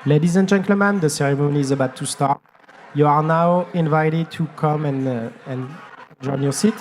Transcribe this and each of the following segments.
Ladies and gentlemen, the ceremony is about to start. You are now invited to come and join your seat.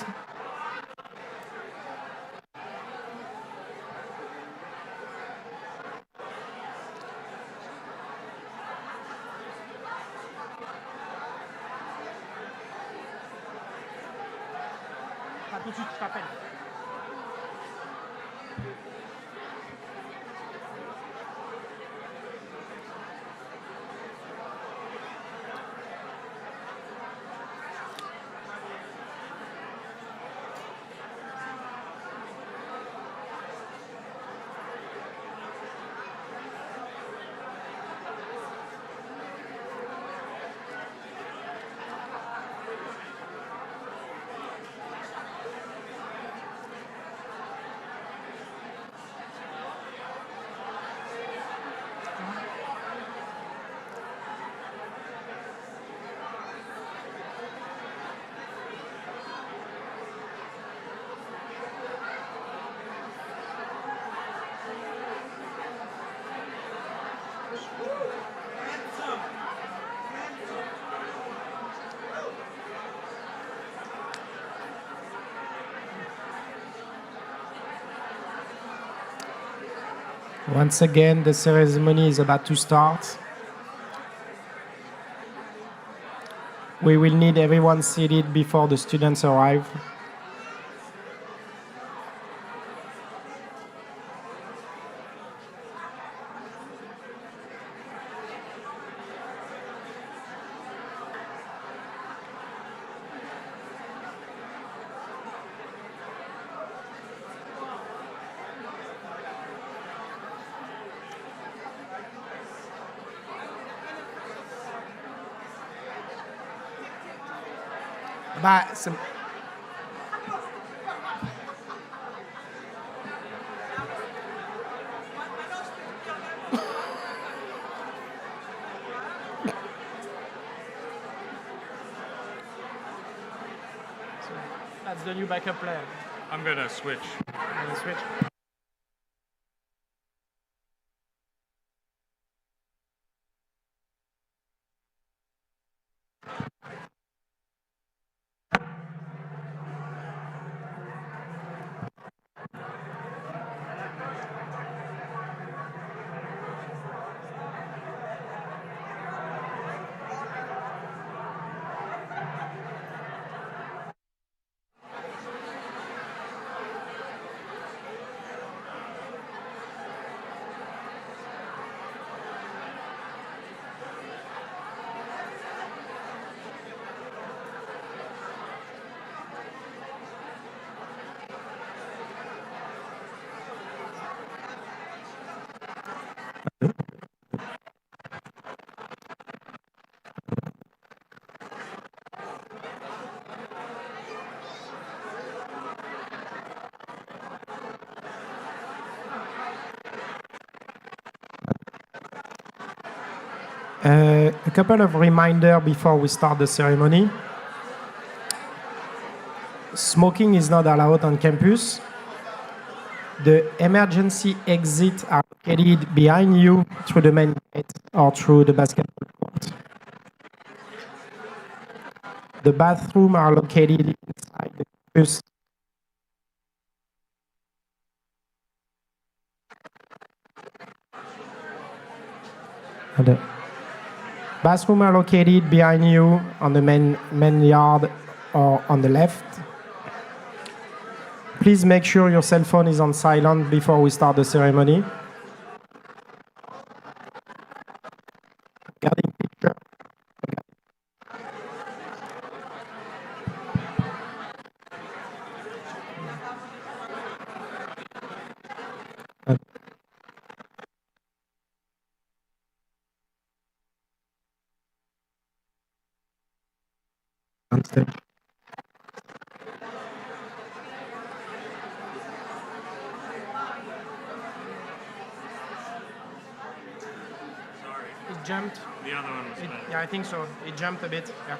Once again, the ceremony is about to start. We will need everyone seated before the students arrive. That's the new backup plan. I'm gonna switch. A couple of reminders before we start the ceremony. Smoking is not allowed on campus. The emergency exits are located behind you through the main gate or through the basketball court. The bathrooms are located inside the campus. The bathrooms are located behind you on the main yard or on the left. Please make sure your cell phone is on silent before we start the ceremony. Regarding picture. On stage. It jumped. The other one was bad. Yeah, I think so. It jumped a bit. Yeah.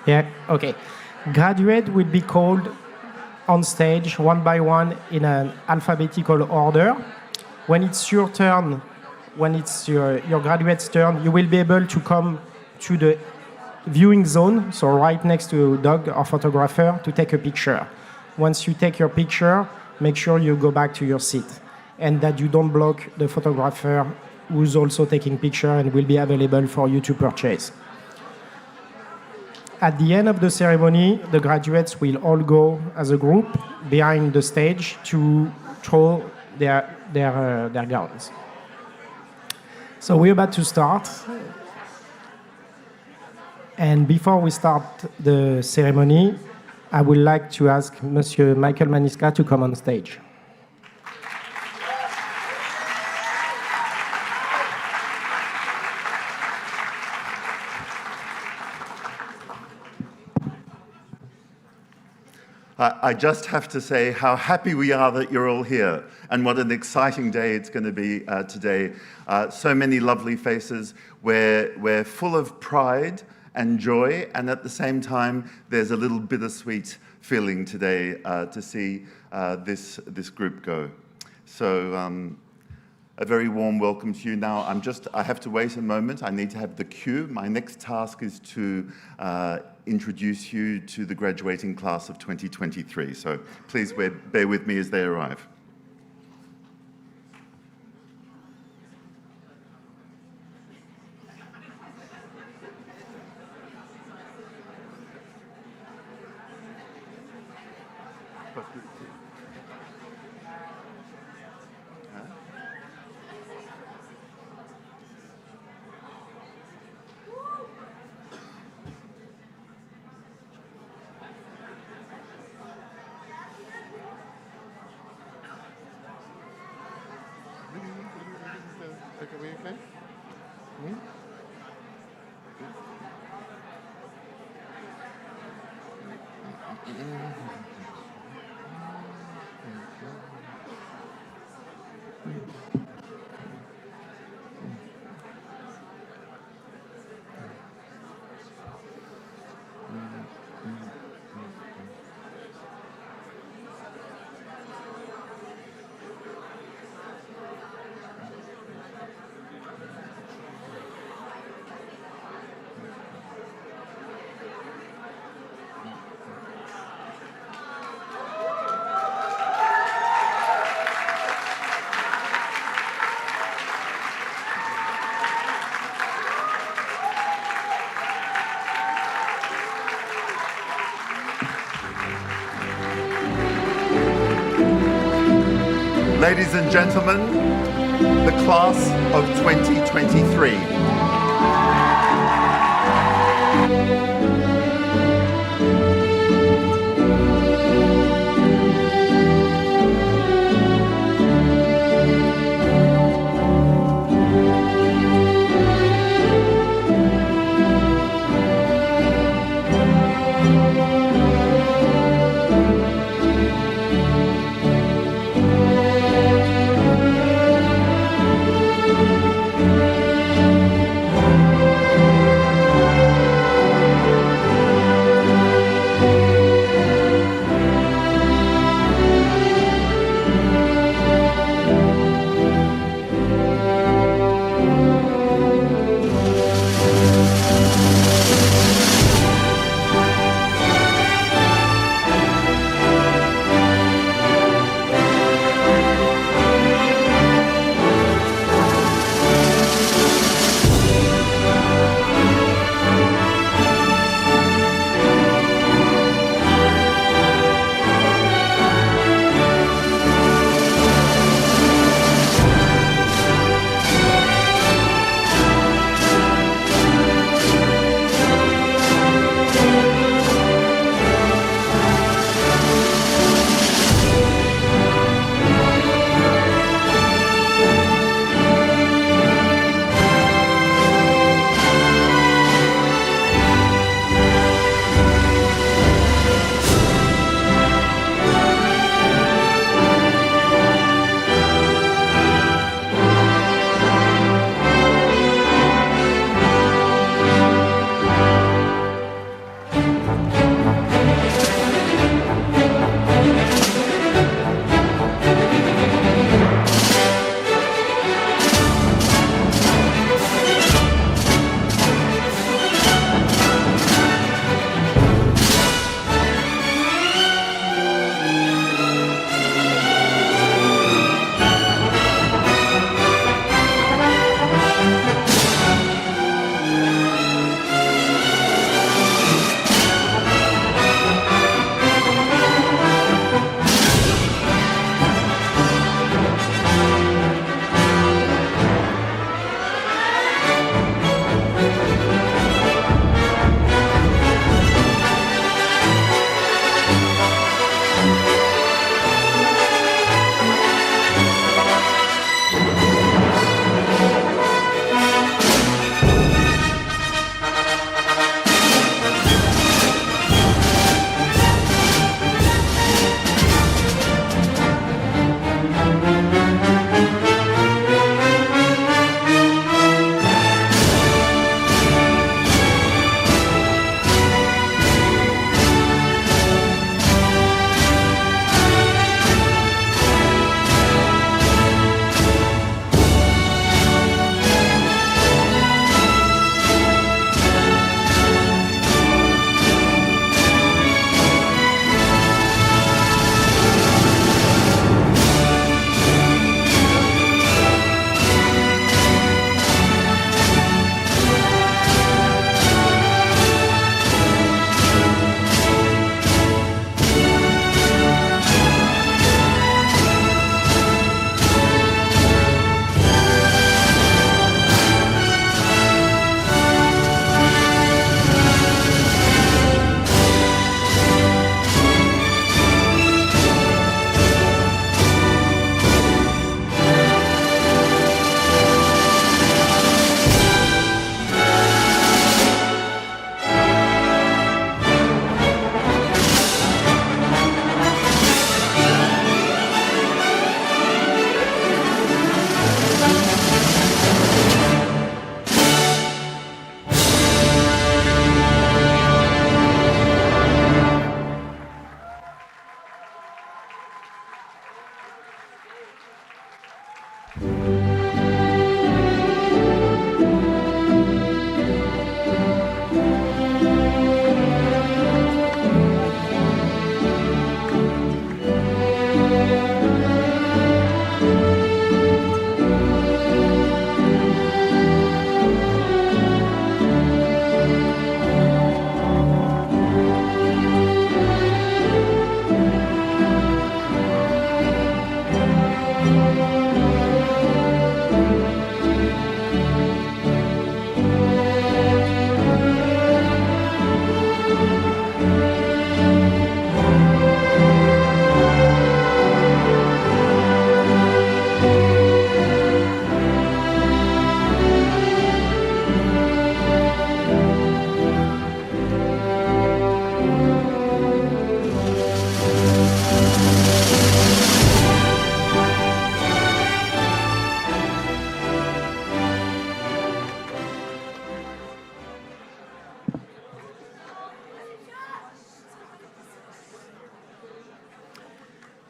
Yeah, okay. Graduate will be called on stage one by one in an alphabetical order. When it's your turn, when it's your graduate's turn, you will be able to come to the viewing zone, so right next to Doug, our photographer, to take a picture. Once you take your picture, make sure you go back to your seat and that you don't block the photographer who's also taking picture and will be available for you to purchase. At the end of the ceremony, the graduates will all go as a group behind the stage to throw their gowns. So we're about to start. And before we start the ceremony, I would like to ask Monsieur Michael Maniska to come on stage. I just have to say how happy we are that you're all here, and what an exciting day it's going to be today. So many lovely faces. We're full of pride and joy, and at the same time, there's a little bittersweet feeling today to see this group go. So a very warm welcome to you. Now, I have to wait a moment. I need to have the cue. My next task is to introduce you to the graduating class of 2023. So please bear with me as they arrive. Ladies and gentlemen, the class of 2023.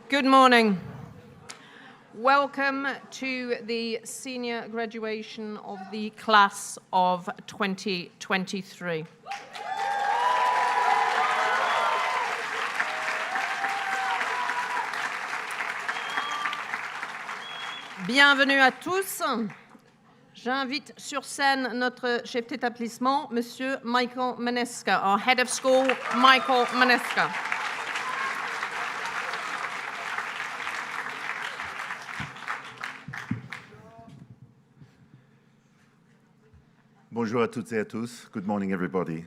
Good morning. Welcome to the senior graduation of the class of 2023. Bienvenue à tous. J'invite sur scène notre chef d'établissement, Monsieur Michael Maneska, our head of school, Michael Maneska. Bonjour à toutes et à tous. Good morning, everybody.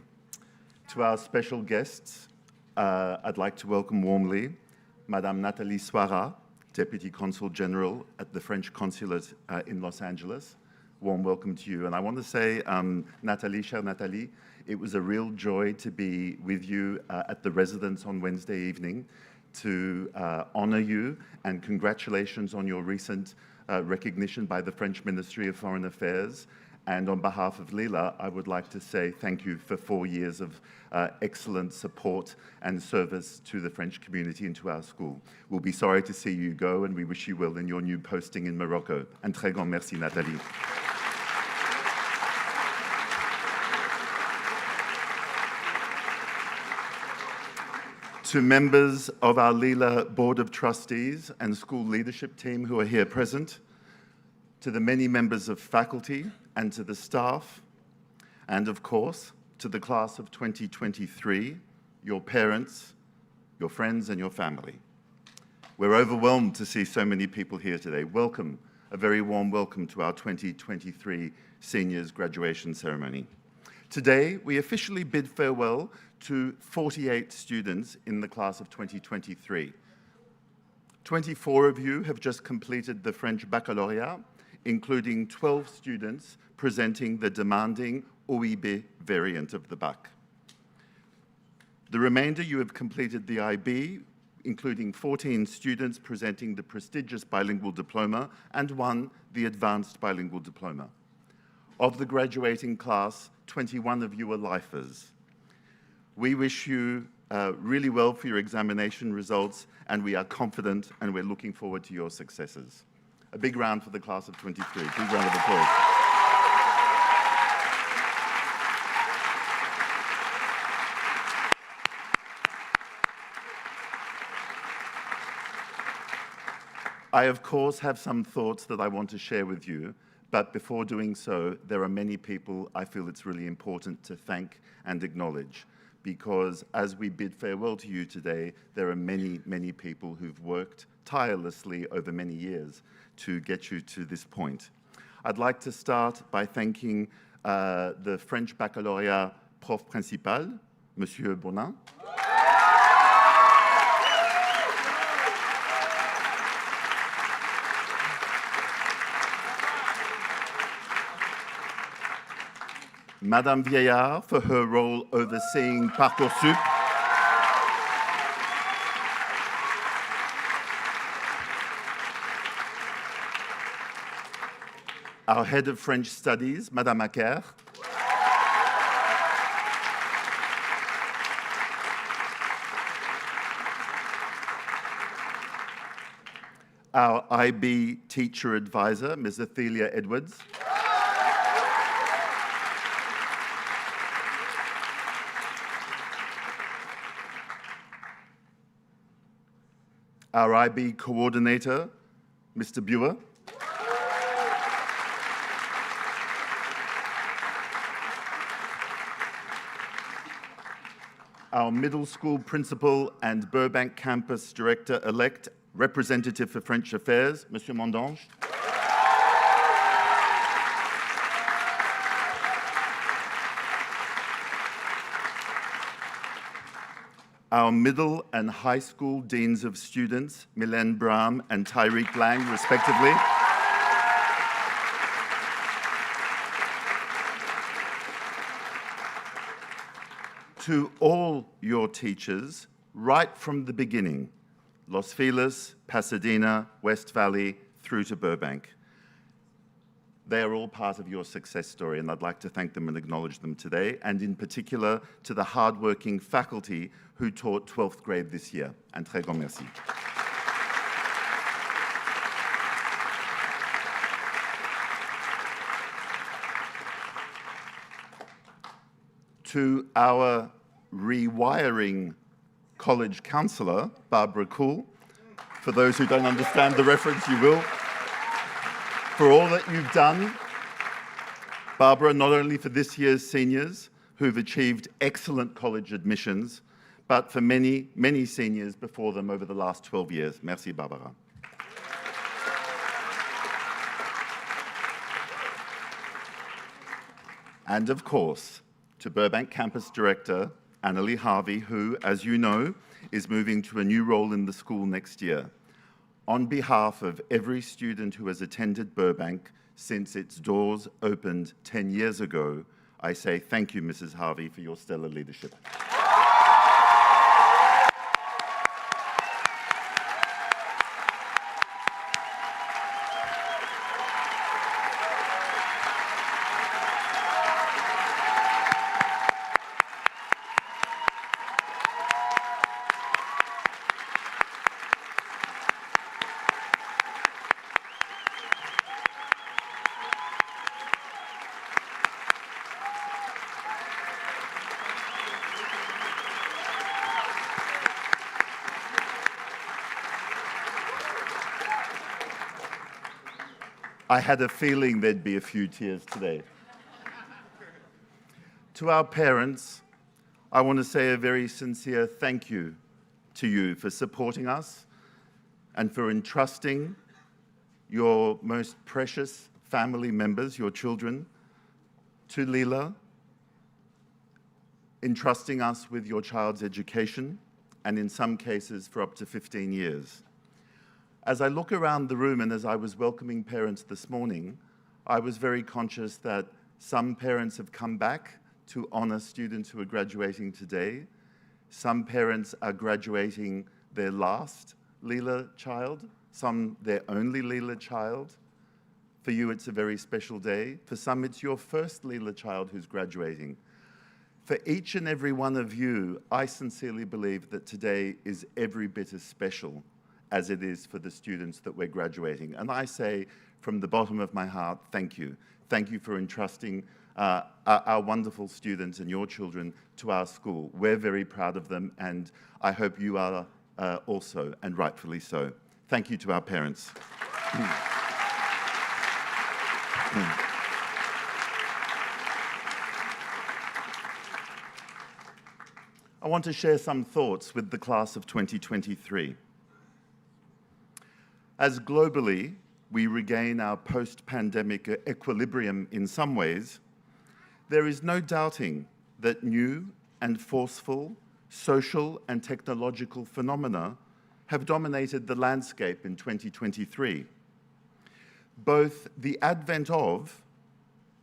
To our special guests, I'd like to welcome warmly Madame Nathalie Soira, Deputy Consul General at the French Consulate in Los Angeles. Warm welcome to you. And I want to say, Nathalie, chère Nathalie, it was a real joy to be with you at the residence on Wednesday evening to honor you, and congratulations on your recent recognition by the French Ministry of Foreign Affairs. And on behalf of LILA, I would like to say thank you for 4 years of excellent support and service to the French community and to our school. We'll be sorry to see you go, and we wish you well in your new posting in Morocco. Un très grand merci, Nathalie. To members of our LILA Board of Trustees and school leadership team who are here present, to the many members of faculty and to the staff, and of course, to the class of 2023, your parents, your friends, and your family. We're overwhelmed to see so many people here today. Welcome, a very warm welcome to our 2023 seniors graduation ceremony. Today, we officially bid farewell to 48 students in the class of 2023. 24 of you have just completed the French baccalaureate, including 12 students presenting the demanding OIB variant of the bac. The remainder, you have completed the IB, including 14 students presenting the prestigious bilingual diploma and 1, the advanced bilingual diploma. Of the graduating class, 21 of you are lifers. We wish you really well for your examination results, and we are confident and we're looking forward to your successes. A big round for the class of 23. Big round of applause. I, of course, have some thoughts that I want to share with you, but before doing so, there are many people I feel it's really important to thank and acknowledge, because as we bid farewell to you today, there are many, many people who've worked tirelessly over many years to get you to this point. I'd like to start by thanking the French Baccalaureate prof principal, Monsieur Bonin. Madame Vieillard for her role overseeing Parcoursup. Our head of French studies, Madame Acker. Our IB teacher advisor, Ms. Athelia Edwards. Our IB coordinator, Mr. Buer. Our middle school principal and Burbank campus director-elect, representative for French Affairs, Monsieur Mondange. Our middle and high school deans of students, Mylène Bram and Tyreek Lang, respectively. To all your teachers, right from the beginning, Los Feliz, Pasadena, West Valley, through to Burbank. They are all part of your success story, and I'd like to thank them and acknowledge them today, and in particular to the hardworking faculty who taught 12th grade this year. Un très grand merci. to our rewiring college counsellor, Barbara Cool. For those who don't understand the reference, you will. For all that you've done, Barbara, not only for this year's seniors who've achieved excellent college admissions, but for many, many seniors before them over the last 12 years. Merci, Barbara. And of course, to Burbank Campus Director, Annalie Harvey, who, as you know, is moving to a new role in the school next year. On behalf of every student who has attended Burbank since its doors opened 10 years ago, I say thank you, Mrs. Harvey, for your stellar leadership. I had a feeling there'd be a few tears today. To our parents, I want to say a very sincere thank you to you for supporting us and for entrusting your most precious family members, your children, to LILA, entrusting us with your child's education, and in some cases for up to 15 years. As I look around the room and as I was welcoming parents this morning, I was very conscious that some parents have come back to honor students who are graduating today. Some parents are graduating their last LILA child, some their only LILA child. For you, it's a very special day. For some, it's your first LILA child who's graduating. For each and every one of you, I sincerely believe that today is every bit as special as it is for the students that we're graduating. And I say from the bottom of my heart, thank you. Thank you for entrusting our wonderful students and your children to our school. We're very proud of them, and I hope you are also, and rightfully so. Thank you to our parents. I want to share some thoughts with the class of 2023. As globally we regain our post-pandemic equilibrium in some ways, there is no doubting that new and forceful social and technological phenomena have dominated the landscape in 2023. Both the advent of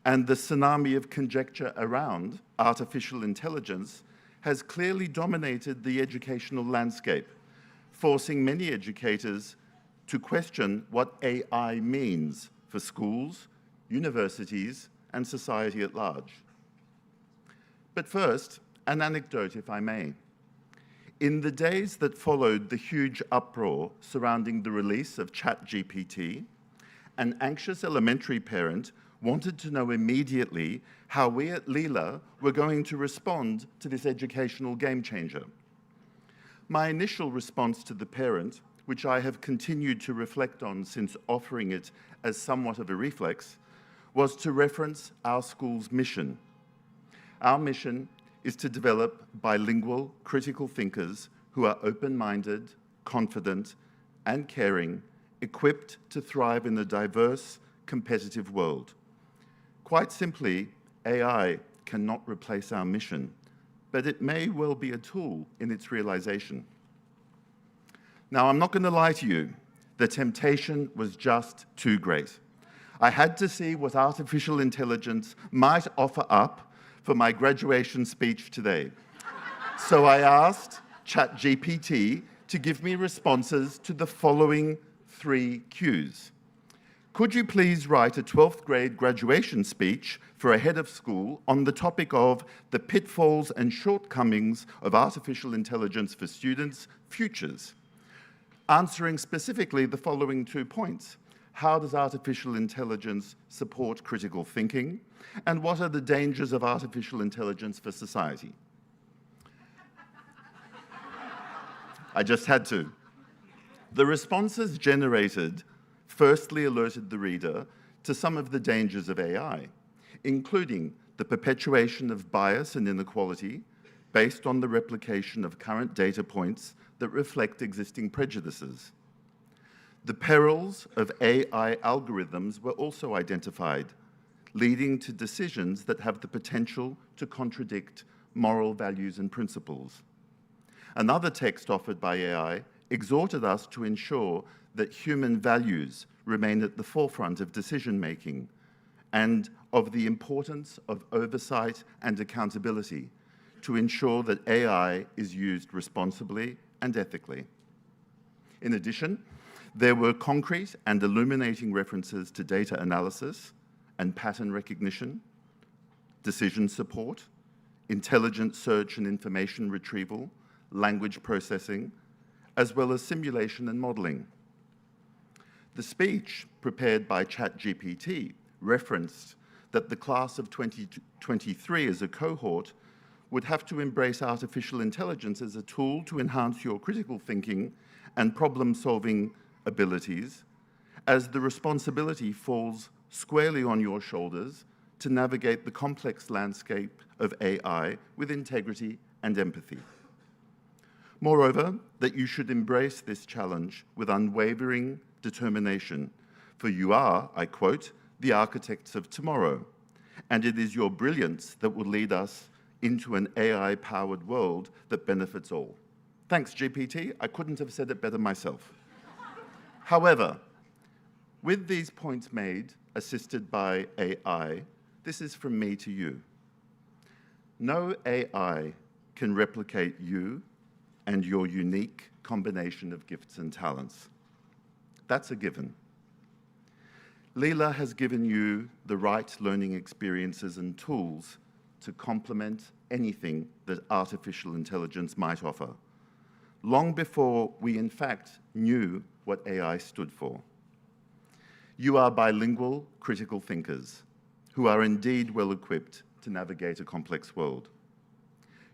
and the tsunami of conjecture around artificial intelligence has clearly dominated the educational landscape, forcing many educators to question what AI means for schools, universities, and society at large. But first, an anecdote, if I may. In the days that followed the huge uproar surrounding the release of ChatGPT, an anxious elementary parent wanted to know immediately how we at LILA were going to respond to this educational game changer. My initial response to the parent, which I have continued to reflect on since offering it as somewhat of a reflex, was to reference our school's mission. Our mission is to develop bilingual critical thinkers who are open-minded, confident, and caring, equipped to thrive in a diverse, competitive world. Quite simply, AI cannot replace our mission, but it may well be a tool in its realization. Now, I'm not going to lie to you. The temptation was just too great. I had to see what artificial intelligence might offer up for my graduation speech today. So I asked ChatGPT to give me responses to the following 3 cues. Could you please write a 12th grade graduation speech for a head of school on the topic of the pitfalls and shortcomings of artificial intelligence for students' futures? Answering specifically the following 2 points. how does artificial intelligence support critical thinking? And what are the dangers of artificial intelligence for society? I just had to. The responses generated firstly alerted the reader to some of the dangers of AI, including the perpetuation of bias and inequality based on the replication of current data points that reflect existing prejudices. The perils of AI algorithms were also identified, leading to decisions that have the potential to contradict moral values and principles. Another text offered by AI exhorted us to ensure that human values remain at the forefront of decision-making and of the importance of oversight and accountability to ensure that AI is used responsibly and ethically. In addition, there were concrete and illuminating references to data analysis and pattern recognition, decision support, intelligent search and information retrieval, language processing, as well as simulation and modeling. The speech prepared by ChatGPT referenced that the class of 2023 as a cohort would have to embrace artificial intelligence as a tool to enhance your critical thinking and problem-solving abilities, as the responsibility falls squarely on your shoulders to navigate the complex landscape of AI with integrity and empathy. Moreover, that you should embrace this challenge with unwavering determination, for you are, I quote, the architects of tomorrow, and it is your brilliance that will lead us into an AI-powered world that benefits all. Thanks, GPT. I couldn't have said it better myself. However, with these points made, assisted by AI, this is from me to you. No AI can replicate you and your unique combination of gifts and talents. That's a given. LILA has given you the right learning experiences and tools to complement anything that artificial intelligence might offer, long before we in fact knew what AI stood for. You are bilingual critical thinkers who are indeed well equipped to navigate a complex world.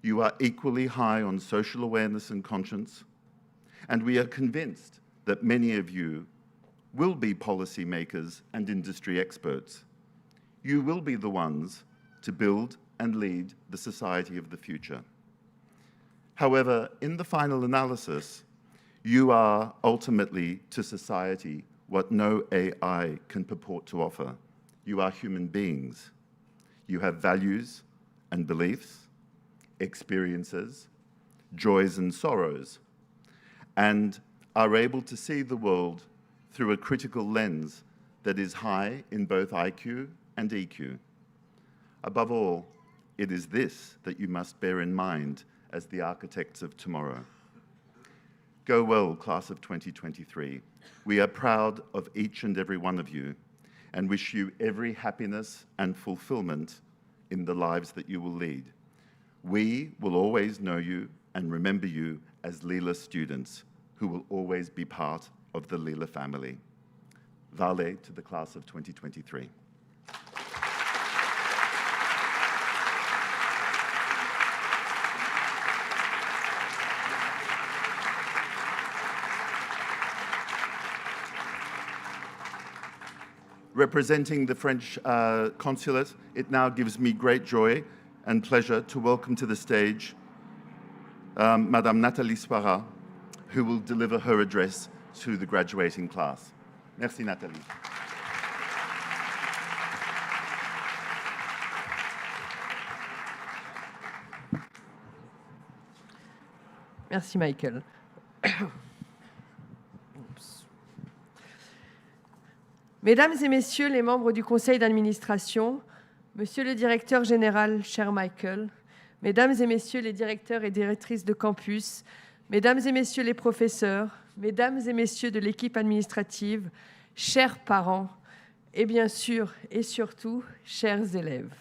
You are equally high on social awareness and conscience, and we are convinced that many of you will be policymakers and industry experts. You will be the ones to build and lead the society of the future. However, in the final analysis, you are ultimately to society what no AI can purport to offer. You are human beings. You have values and beliefs, experiences, joys and sorrows, and are able to see the world through a critical lens that is high in both IQ and EQ. Above all, it is this that you must bear in mind as the architects of tomorrow. Go well, class of 2023. We are proud of each and every one of you and wish you every happiness and fulfillment in the lives that you will lead. We will always know you and remember you as LILA students who will always be part of the LILA family. Vale to the class of 2023. Representing the French consulate, it now gives me great joy and pleasure to welcome to the stage Madame Nathalie Soira, who will deliver her address to the graduating class. Merci, Nathalie. Merci, Michael. Mesdames et messieurs les membres du conseil d'administration, monsieur le directeur général, cher Michael, mesdames et messieurs les directeurs et directrices de campus, mesdames et messieurs les professeurs, mesdames et messieurs de l'équipe administrative, chers parents, et bien sûr et surtout, chers élèves.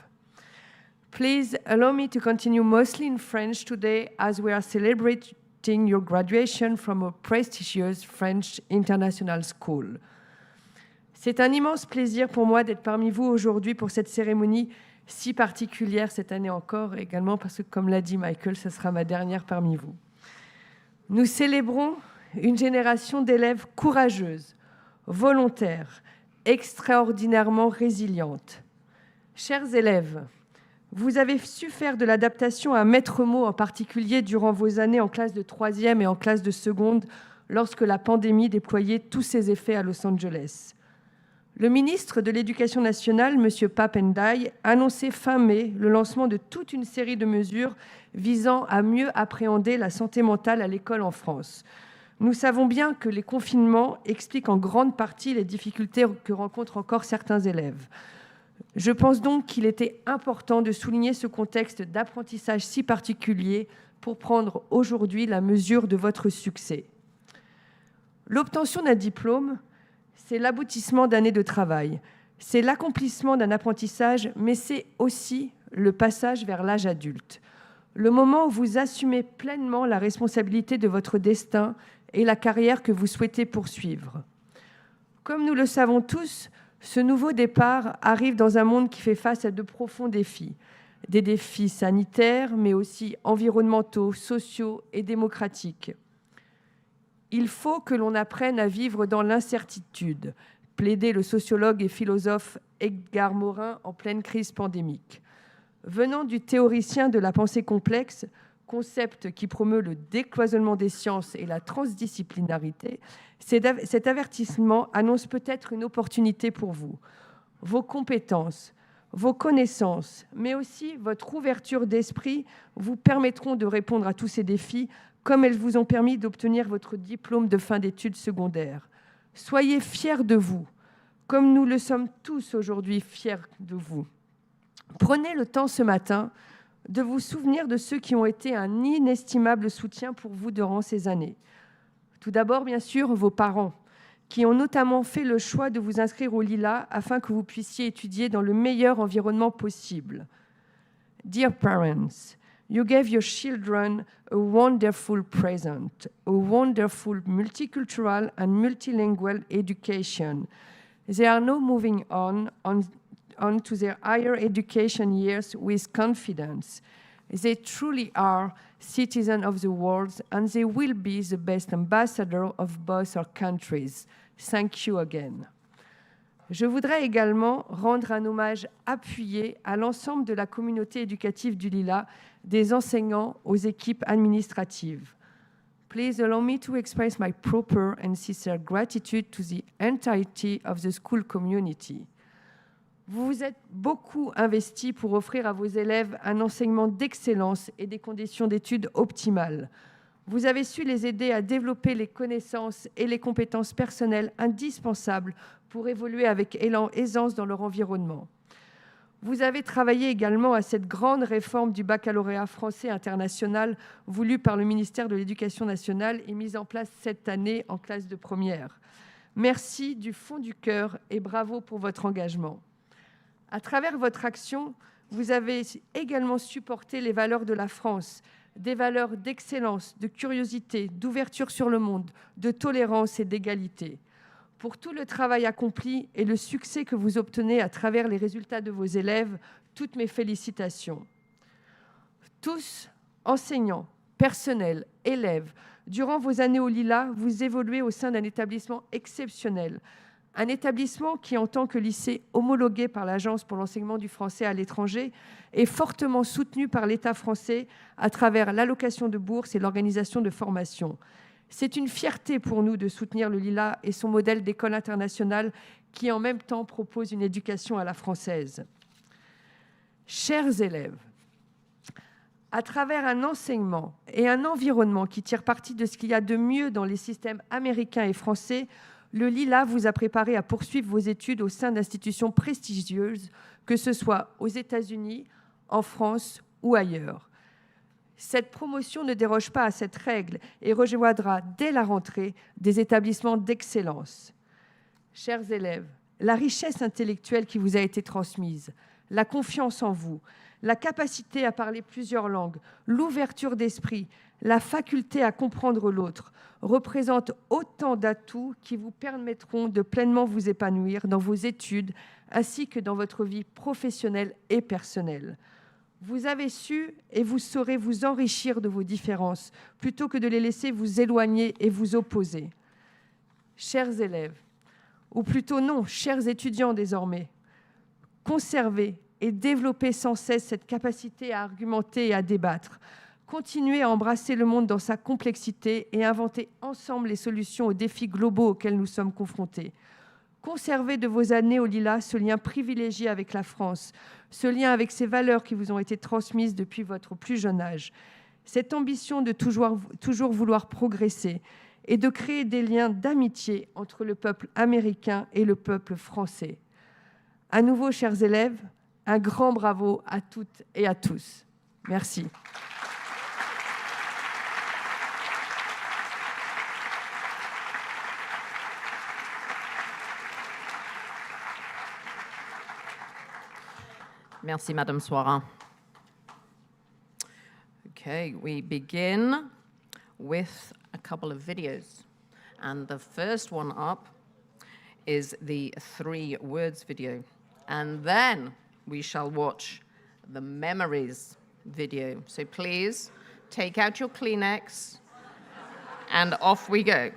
Please allow me to continue mostly in French today as we are celebrating your graduation from a prestigious French international school. C'est un immense plaisir pour moi d'être parmi vous aujourd'hui pour cette cérémonie si particulière cette année encore, également parce que, comme l'a dit Michael, ce sera ma dernière parmi vous. Nous célébrons une génération d'élèves courageuses, volontaires, extraordinairement résilientes. Chers élèves, vous avez su faire de l'adaptation un maître mot, en particulier durant vos années en classe de 3e et en classe de seconde, lorsque la pandémie déployait tous ses effets à Los Angeles. Le ministre de l'Éducation nationale, M. Papendiaï, annonçait fin mai le lancement de toute une série de mesures visant à mieux appréhender la santé mentale à l'école en France. Nous savons bien que les confinements expliquent en grande partie les difficultés que rencontrent encore certains élèves. Je pense donc qu'il était important de souligner ce contexte d'apprentissage si particulier pour prendre aujourd'hui la mesure de votre succès. L'obtention d'un diplôme, c'est l'aboutissement d'années de travail, c'est l'accomplissement d'un apprentissage, mais c'est aussi le passage vers l'âge adulte, le moment où vous assumez pleinement la responsabilité de votre destin et la carrière que vous souhaitez poursuivre. Comme nous le savons tous, ce nouveau départ arrive dans un monde qui fait face à de profonds défis, des défis sanitaires, mais aussi environnementaux, sociaux et démocratiques. Il faut que l'on apprenne à vivre dans l'incertitude, plaidait le sociologue et philosophe Edgar Morin en pleine crise pandémique. Venant du théoricien de la pensée complexe, concept qui promeut le décloisonnement des sciences et la transdisciplinarité, cet avertissement annonce peut-être une opportunité pour vous. Vos compétences, vos connaissances, mais aussi votre ouverture d'esprit vous permettront de répondre à tous ces défis comme elles vous ont permis d'obtenir votre diplôme de fin d'études secondaires. Soyez fiers de vous, comme nous le sommes tous aujourd'hui fiers de vous. Prenez le temps ce matin de vous souvenir de ceux qui ont été un inestimable soutien pour vous durant ces années. Tout d'abord, bien sûr, vos parents, qui ont notamment fait le choix de vous inscrire au LILA afin que vous puissiez étudier dans le meilleur environnement possible. Dear parents, you gave your children a wonderful present, a wonderful multicultural and multilingual education. They are now moving on to their higher education years with confidence. They truly are citizens of the world and they will be the best ambassadors of both our countries. Thank you again. Je voudrais également rendre un hommage appuyé à l'ensemble de la communauté éducative du LILA, des enseignants aux équipes administratives. Please allow me to express my proper and sincere gratitude to the entirety of the school community. Vous vous êtes beaucoup investi pour offrir à vos élèves un enseignement d'excellence et des conditions d'études optimales. Vous avez su les aider à développer les connaissances et les compétences personnelles indispensables pour évoluer avec aisance dans leur environnement. Vous avez travaillé également à cette grande réforme du baccalauréat français international voulue par le ministère de l'Éducation nationale et mise en place cette année en classe de première. Merci du fond du cœur et bravo pour votre engagement. À travers votre action, vous avez également supporté les valeurs de la France, des valeurs d'excellence, de curiosité, d'ouverture sur le monde, de tolérance et d'égalité. Pour tout le travail accompli et le succès que vous obtenez à travers les résultats de vos élèves, toutes mes félicitations. Tous, enseignants, personnels, élèves, durant vos années au LILA, vous évoluez au sein d'un établissement exceptionnel. Un établissement qui, en tant que lycée homologué par l'Agence pour l'enseignement du français à l'étranger, est fortement soutenu par l'État français à travers l'allocation de bourse et l'organisation de formation. C'est une fierté pour nous de soutenir le LILA et son modèle d'école internationale qui, en même temps, propose une éducation à la française. Chers élèves, à travers un enseignement et un environnement qui tire parti de ce qu'il y a de mieux dans les systèmes américains et français, le LILA vous a préparé à poursuivre vos études au sein d'institutions prestigieuses, que ce soit aux États-Unis, en France ou ailleurs. Cette promotion ne déroge pas à cette règle et rejoindra dès la rentrée des établissements d'excellence. Chers élèves, la richesse intellectuelle qui vous a été transmise, la confiance en vous, la capacité à parler plusieurs langues, l'ouverture d'esprit, la faculté à comprendre l'autre, représentent autant d'atouts qui vous permettront de pleinement vous épanouir dans vos études ainsi que dans votre vie professionnelle et personnelle. Vous avez su et vous saurez vous enrichir de vos différences plutôt que de les laisser vous éloigner et vous opposer. Chers élèves, ou plutôt non, chers étudiants désormais, conservez et développez sans cesse cette capacité à argumenter et à débattre. Continuez à embrasser le monde dans sa complexité et inventez ensemble les solutions aux défis globaux auxquels nous sommes confrontés. Conservez de vos années au LILA ce lien privilégié avec la France, ce lien avec ces valeurs qui vous ont été transmises depuis votre plus jeune âge. Cette ambition de toujours vouloir progresser et de créer des liens d'amitié entre le peuple américain et le peuple français. À nouveau, chers élèves, un grand bravo à toutes et à tous. Merci. Merci, Madame Soirin. Okay, we begin with a couple of videos. And the first one up is the 3 words video. And then we shall watch the memories video. So please take out your Kleenex and off we go.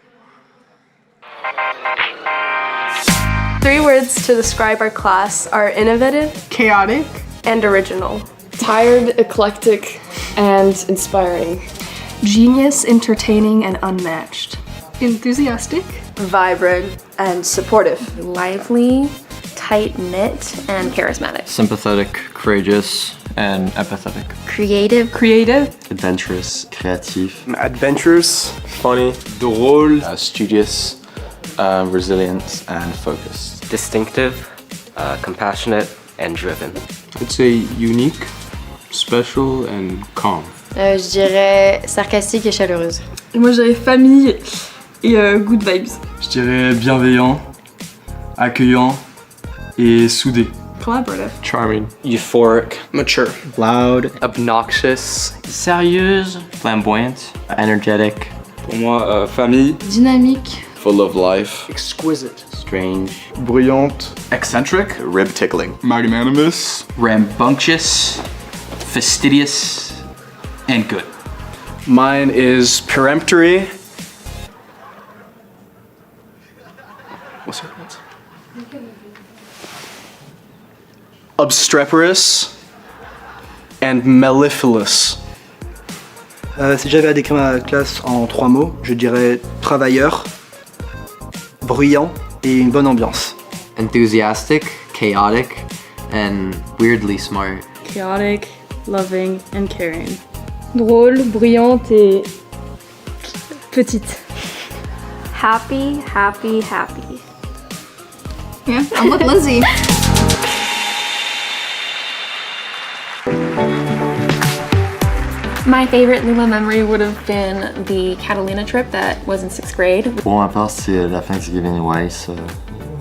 3 words to describe our class are innovative, Chaotic, and original. Tired, eclectic, and inspiring. Genius, entertaining, and unmatched. enthusiastic, Vibrant and supportive. Lively, tight-knit, and charismatic. Sympathetic, courageous, and empathetic. Creative, Adventurous, créatif. Adventurous, funny, drôle, Studious, resilient, and focused. Distinctive, compassionate, and driven. I'd say unique, special, and calm. Je dirais sarcastique et chaleureuse. Moi, je dirais famille et good vibes. Je dirais bienveillant, accueillant et soudé. Collaborative. Charming. Euphoric, Mature. loud, obnoxious, Sérieuse, flamboyante, energetic. Pour moi, famille, Dynamique. full of life, exquisite, Strange. bruyante, Eccentric, rib tickling. magnanimous, Rambunctious, fastidious, and good. Mine is peremptory. What's it called? Obstreperous and mellifluous. Si j'avais à décrire ma classe en 3 mots, je dirais travailleur, bruyant et une bonne ambiance. Enthusiastic, chaotic, and weirdly smart. Chaotic, loving, and caring. Drôle, bruyante et petite. Happy, happy, happy. Yeah, I'm with Lizzie. My favorite LILA memory would have been the Catalina trip that was in 6th grade. Pour ma part, c'est la Thanksgiving Rice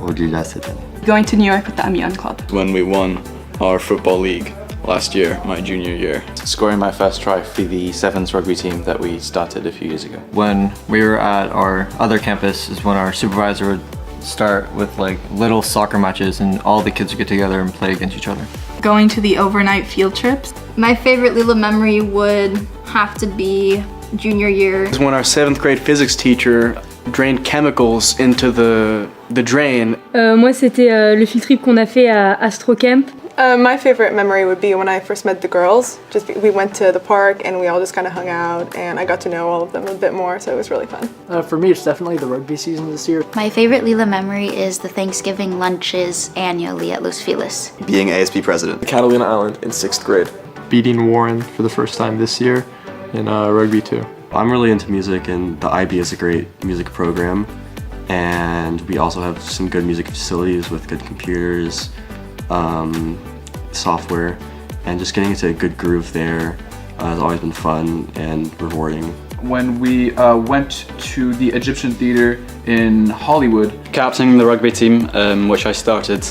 au Lila cette année. Going to New York with the Amiens Club. When we won our football league last year, my junior year. Scoring my first try for the Sevens rugby team that we started a few years ago. When we were at our other campus is when our supervisor would start with like little soccer matches and all the kids would get together and play against each other. Going to the overnight field trips. My favorite LILA memory would have to be junior year. When our 7th grade physics teacher drained chemicals into the drain. Moi, c'était le field trip qu'on a fait à Astrocamp. My favorite memory would be when I first met the girls. We went to the park and we all just kind of hung out and I got to know all of them a bit more, so it was really fun. For me, it's definitely the rugby season this year. My favorite LILA memory is the Thanksgiving lunches annually at Los Feliz. Being ASB president. Catalina Island in 6th grade. Beating Warren for the first time this year in rugby too. I'm really into music and the IB is a great music program and we also have some good music facilities with good computers, software, and just getting into a good groove there has always been fun and rewarding. When we went to the Egyptian theater in Hollywood. Captaining the rugby team, which I started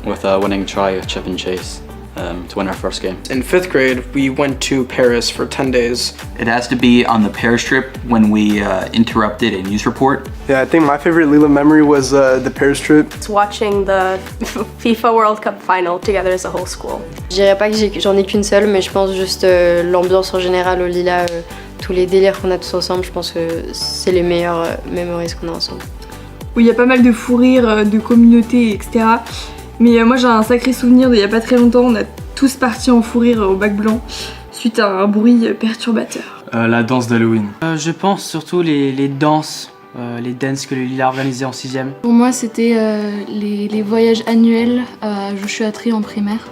with a winning try of Chip and Chase to win our first game. In 5th grade, we went to Paris for 10 days. It has to be on the Paris trip when we interrupted a news report. Yeah, I think my favorite LILA memory was the Paris trip. It's watching the FIFA World Cup final together as a whole school. Je dirais pas que j'en ai qu'une seule, mais je pense juste l'ambiance en général au Lila, tous les délires qu'on a tous ensemble, je pense que c'est les meilleures memories qu'on a ensemble. Oui, il y a pas mal de fous rires, de communauté, etc. Mais moi j'ai un sacré souvenir d'il y a pas très longtemps, on a tous parti en fou rire au bac blanc suite à un bruit perturbateur. La danse d'Halloween. Je pense surtout les danses, les dances que le Lila organisait en 6e. Pour moi c'était les voyages annuels à Joshua-Tree en primaire.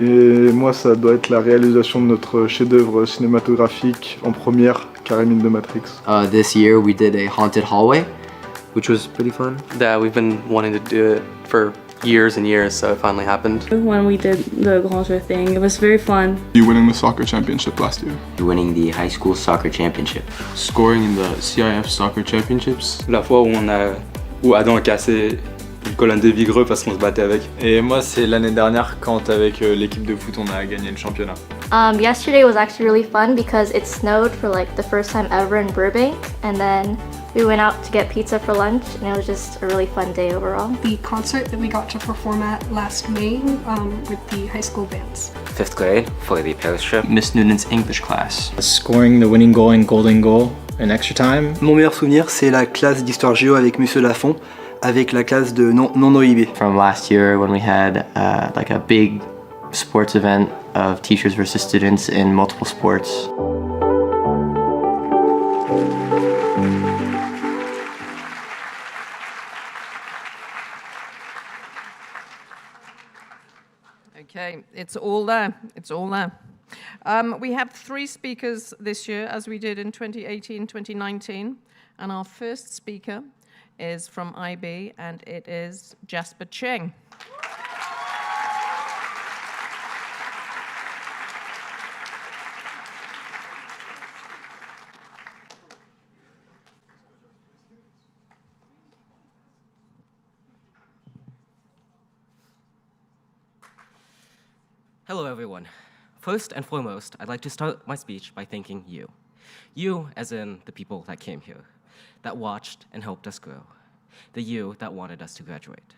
Et moi, ça doit être la réalisation de notre chef-d'œuvre cinématographique en première, Karémine de Matrix. This year we did a haunted hallway, which was pretty fun. Yeah, we've been wanting to do it for years and years, so it finally happened. When we did the grand jeu thing, it was very fun. You winning the soccer championship last year. Winning the high school soccer championship. Scoring in the CIF soccer championships. La fois où Adam a cassé une colonne de vigreux parce qu'on se battait avec. Et moi, c'est l'année dernière quand avec l'équipe de foot on a gagné le championnat. Yesterday was actually really fun because it snowed for like the first time ever in Burbank, and then we went out to get pizza for lunch, and it was just a really fun day overall. The concert that we got to perform at last May with the high school bands. 5th grade for the Paris trip. Miss Noonan's English class. Scoring the winning goal in golden goal in extra time. Mon meilleur souvenir, c'est la classe d'histoire géo avec Monsieur Lafont, avec la classe de non-OIB. From last year when we had like a big sports event of teachers versus students in multiple sports. Okay, it's all there. It's all there. We have 3 speakers this year, as we did in 2018, 2019. And our first speaker is from IB, and it is Jasper Cheng. Hello everyone. First and foremost, I'd like to start my speech by thanking you. You, as in the people that came here, that watched and helped us grow. The you that wanted us to graduate.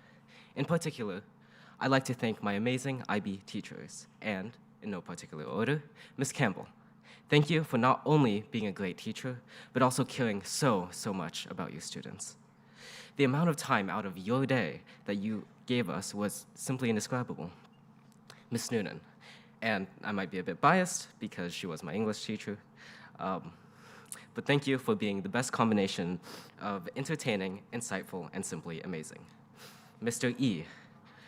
In particular, I'd like to thank my amazing IB teachers, and, in no particular order, Ms. Campbell. Thank you for not only being a great teacher, but also caring so much about your students. The amount of time out of your day that you gave us was simply indescribable. Ms. Noonan, and I might be a bit biased because she was my English teacher, but thank you for being the best combination of entertaining, insightful, and simply amazing. Mr. E,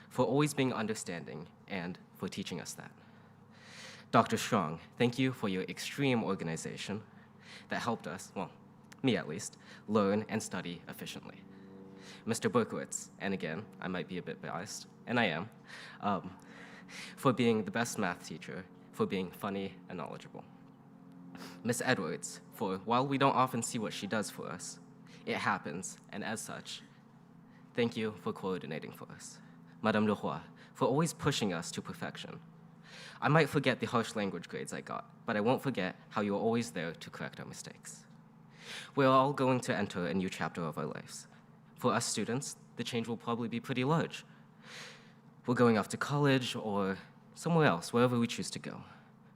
for always being understanding and for teaching us that. Dr. Strong, thank you for your extreme organization that helped us, well, me at least, learn and study efficiently. Mr. Berkowitz, and again, I might be a bit biased, and I am, for being the best math teacher, for being funny and knowledgeable. Miss Edwards, for while we don't often see what she does for us, it happens, and as such, thank you for coordinating for us. Madame Leroy, for always pushing us to perfection. I might forget the harsh language grades I got, but I won't forget how you were always there to correct our mistakes. We're all going to enter a new chapter of our lives. For us students, the change will probably be pretty large. We're going off to college or somewhere else, wherever we choose to go.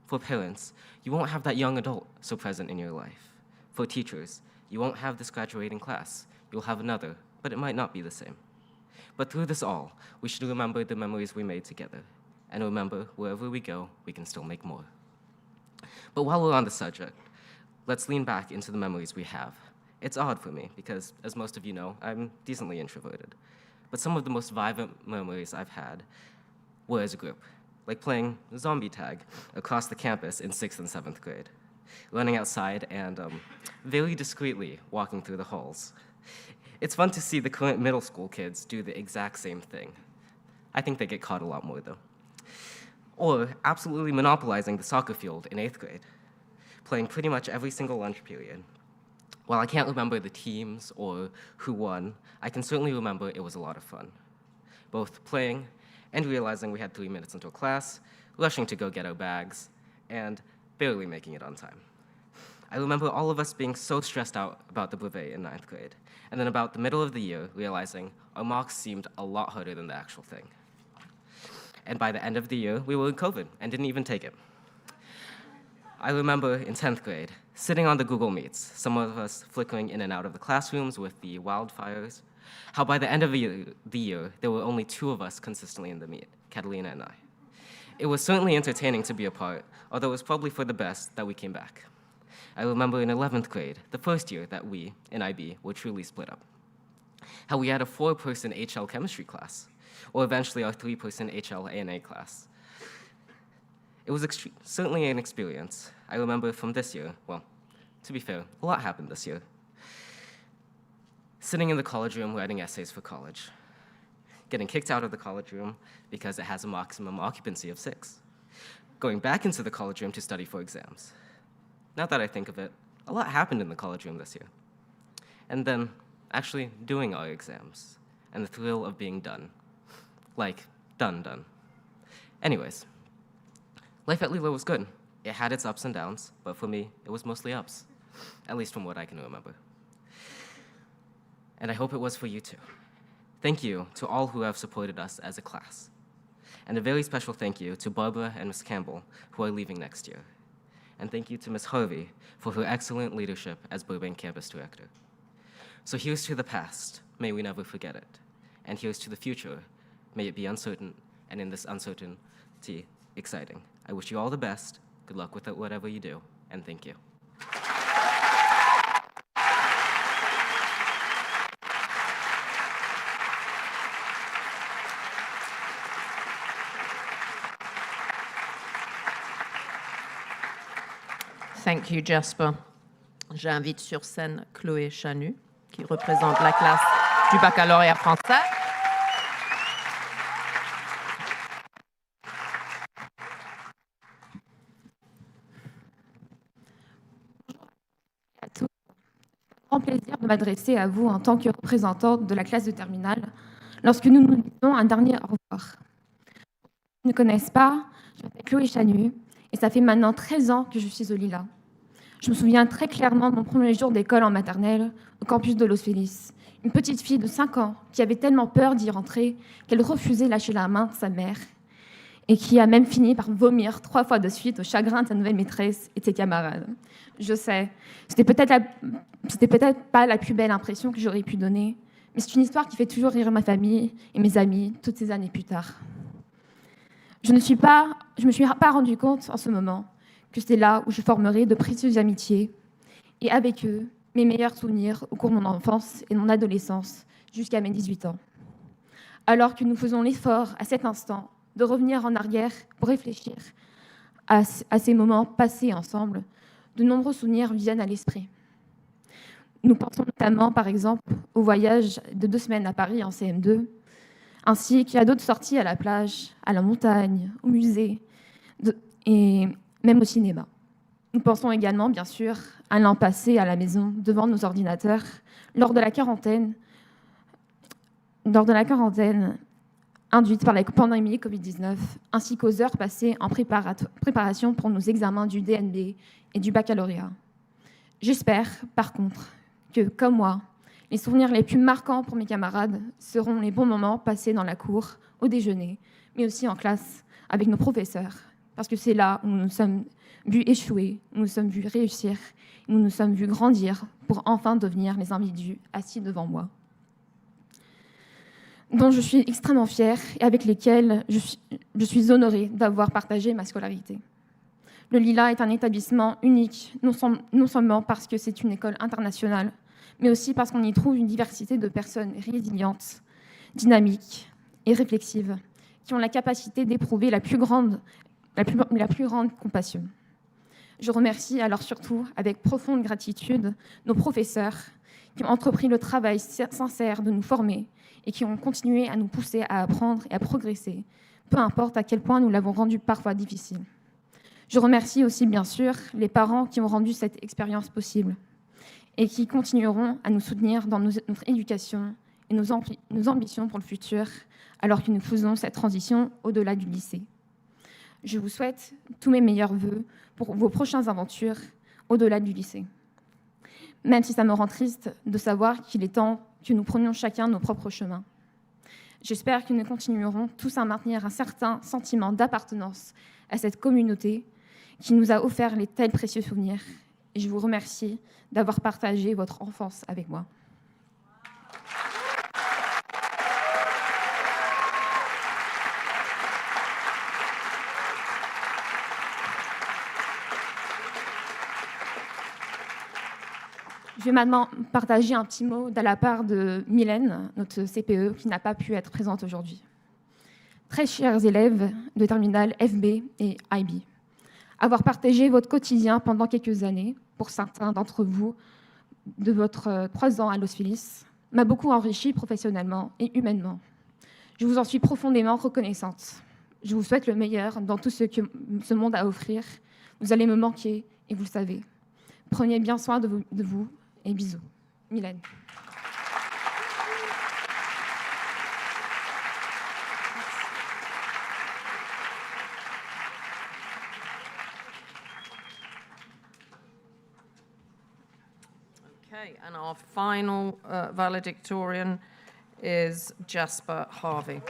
For parents, you won't have that young adult so present in your life. For teachers, you won't have this graduating class. You'll have another, but it might not be the same. But through this all, we should remember the memories we made together. And remember, wherever we go, we can still make more. But while we're on the subject, let's lean back into the memories we have. It's odd for me because, as most of you know, I'm decently introverted. But some of the most vibrant memories I've had were as a group, like playing zombie tag across the campus in 6th and 7th grade, running outside and very discreetly walking through the halls. It's fun to see the current middle school kids do the exact same thing. I think they get caught a lot more, though. Or absolutely monopolizing the soccer field in 8th grade, playing pretty much every single lunch period. While I can't remember the teams or who won, I can certainly remember it was a lot of fun. Both playing and realizing we had 3 minutes until class, rushing to go get our bags, and barely making it on time. I remember all of us being so stressed out about the brevet in 9th grade, and then about the middle of the year, realizing our mocks seemed a lot harder than the actual thing. And by the end of the year, we were in COVID and didn't even take it. I remember in 10th grade, sitting on the Google Meets, some of us flickering in and out of the classrooms with the wildfires, how by the end of the year, there were only 2 of us consistently in the meet, Catalina and I. It was certainly entertaining to be a part, although it was probably for the best that we came back. I remember in 11th grade, the first year that we, in IB, were truly split up, how we had a 4-person HL chemistry class, or eventually our 3-person HL A&A class. It was certainly an experience. I remember from this year, well, to be fair, a lot happened this year. Sitting in the college room writing essays for college, getting kicked out of the college room because it has a maximum occupancy of 6, going back into the college room to study for exams. Now that I think of it, a lot happened in the college room this year. And then actually doing our exams, and the thrill of being done. Like, done. Anyways, life at LILA was good. It had its ups and downs, but for me, it was mostly ups, at least from what I can remember. And I hope it was for you too. Thank you to all who have supported us as a class. And a very special thank you to Barbara and Ms. Campbell, who are leaving next year. And thank you to Ms. Harvey for her excellent leadership as Burbank Campus Director. So here's to the past, may we never forget it. And here's to the future, may it be uncertain, and in this uncertainty, exciting. I wish you all the best, good luck with it, whatever you do, and thank you. Thank you, Jasper. J'invite sur scène Chloé Chanu, qui représente la classe du baccalauréat français. Grand plaisir de m'adresser à vous en tant que représentante de la classe de terminale lorsque nous nous disons un dernier au revoir. Qui ne connaissent pas, je m'appelle Chloé Chanu et ça fait maintenant 13 ans que je suis au LILA. Je me souviens très clairement de mon premier jour d'école en maternelle au campus de Los Feliz. Une petite fille de 5 ans qui avait tellement peur d'y rentrer qu'elle refusait lâcher la main de sa mère et qui a même fini par vomir 3 fois de suite au chagrin de sa nouvelle maîtresse et de ses camarades. Je sais, c'était peut-être pas la plus belle impression que j'aurais pu donner, mais c'est une histoire qui fait toujours rire ma famille et mes amis toutes ces années plus tard. Je ne me suis pas rendu compte en ce moment que c'était là où je formerais de précieuses amitiés et avec eux, mes meilleurs souvenirs au cours de mon enfance et de mon adolescence jusqu'à mes 18 ans. Alors que nous faisons l'effort à cet instant de revenir en arrière pour réfléchir à ces moments passés ensemble, de nombreux souvenirs viennent à l'esprit. Nous pensons notamment, par exemple, au voyage de 2 semaines à Paris en CM2, ainsi qu'à d'autres sorties à la plage, à la montagne, au musée et même au cinéma. Nous pensons également, bien sûr, à l'an passé à la maison, devant nos ordinateurs, lors de la quarantaine induite par la pandémie Covid-19, ainsi qu'aux heures passées en préparation pour nos examens du DNB et du baccalauréat. J'espère, par contre, que, comme moi, les souvenirs les plus marquants pour mes camarades seront les bons moments passés dans la cour, au déjeuner, mais aussi en classe, avec nos professeurs, parce que c'est là où nous nous sommes vus échouer, où nous nous sommes vus réussir, où nous nous sommes vus grandir pour enfin devenir les individus assis devant moi, dont je suis extrêmement fière et avec lesquels je suis honorée d'avoir partagé ma scolarité. Le LILA est un établissement unique, non seulement parce que c'est une école internationale, mais aussi parce qu'on y trouve une diversité de personnes résilientes, dynamiques et réflexives, qui ont la capacité d'éprouver la plus grande compassion. Je remercie alors surtout, avec profonde gratitude, nos professeurs qui ont entrepris le travail sincère de nous former et qui ont continué à nous pousser à apprendre et à progresser, peu importe à quel point nous l'avons rendu parfois difficile. Je remercie aussi, bien sûr, les parents qui ont rendu cette expérience possible et qui continueront à nous soutenir dans notre éducation et nos ambitions pour le futur, alors que nous faisons cette transition au-delà du lycée. Je vous souhaite tous mes meilleurs vœux pour vos prochaines aventures au-delà du lycée. Même si ça me rend triste de savoir qu'il est temps que nous prenions chacun nos propres chemins. J'espère que nous continuerons tous à maintenir un certain sentiment d'appartenance à cette communauté qui nous a offert les tels précieux souvenirs. Et je vous remercie d'avoir partagé votre enfance avec moi. Je vais maintenant partager un petit mot de la part de Mylène, notre CPE, qui n'a pas pu être présente aujourd'hui. Très chers élèves de terminale FB et IB, avoir partagé votre quotidien pendant quelques années, pour certains d'entre vous, de votre 3 ans à Los Feliz, m'a beaucoup enrichi professionnellement et humainement. Je vous en suis profondément reconnaissante. Je vous souhaite le meilleur dans tout ce que ce monde a à offrir. Vous allez me manquer et vous le savez. Prenez bien soin de vous et bisous. Mylène. Okay, and our final valedictorian is Jasper Harvey.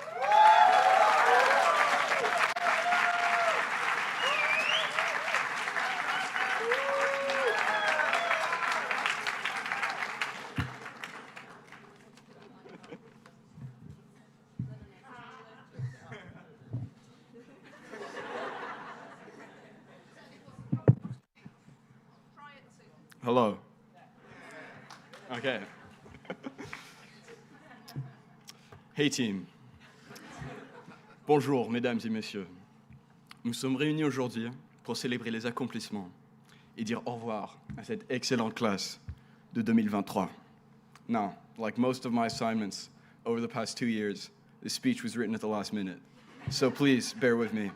Hello. Okay. Hey team. Bonjour, mesdames et messieurs. Nous sommes réunis aujourd'hui pour célébrer les accomplissements et dire au revoir à cette excellente classe de 2023. Now, like most of my assignments over the past 2 years, this speech was written at the last minute. So please bear with me.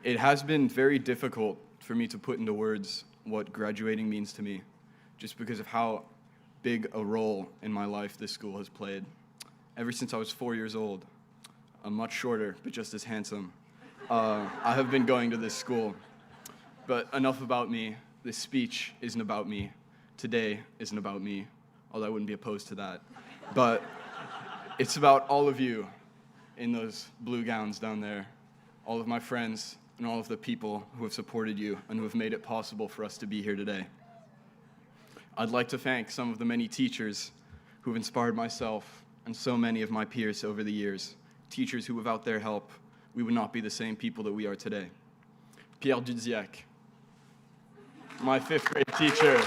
It has been very difficult for me to put into words what graduating means to me, just because of how big a role in my life this school has played. Ever since I was 4 years old, I'm much shorter, but just as handsome, I have been going to this school. But enough about me. This speech isn't about me. Today isn't about me, although I wouldn't be opposed to that. But it's about all of you in those blue gowns down there, all of my friends, and all of the people who have supported you and who have made it possible for us to be here today. I'd like to thank some of the many teachers who've inspired myself and so many of my peers over the years, teachers who without their help, we would not be the same people that we are today. Pierre Dudziak, my 5th grade teacher.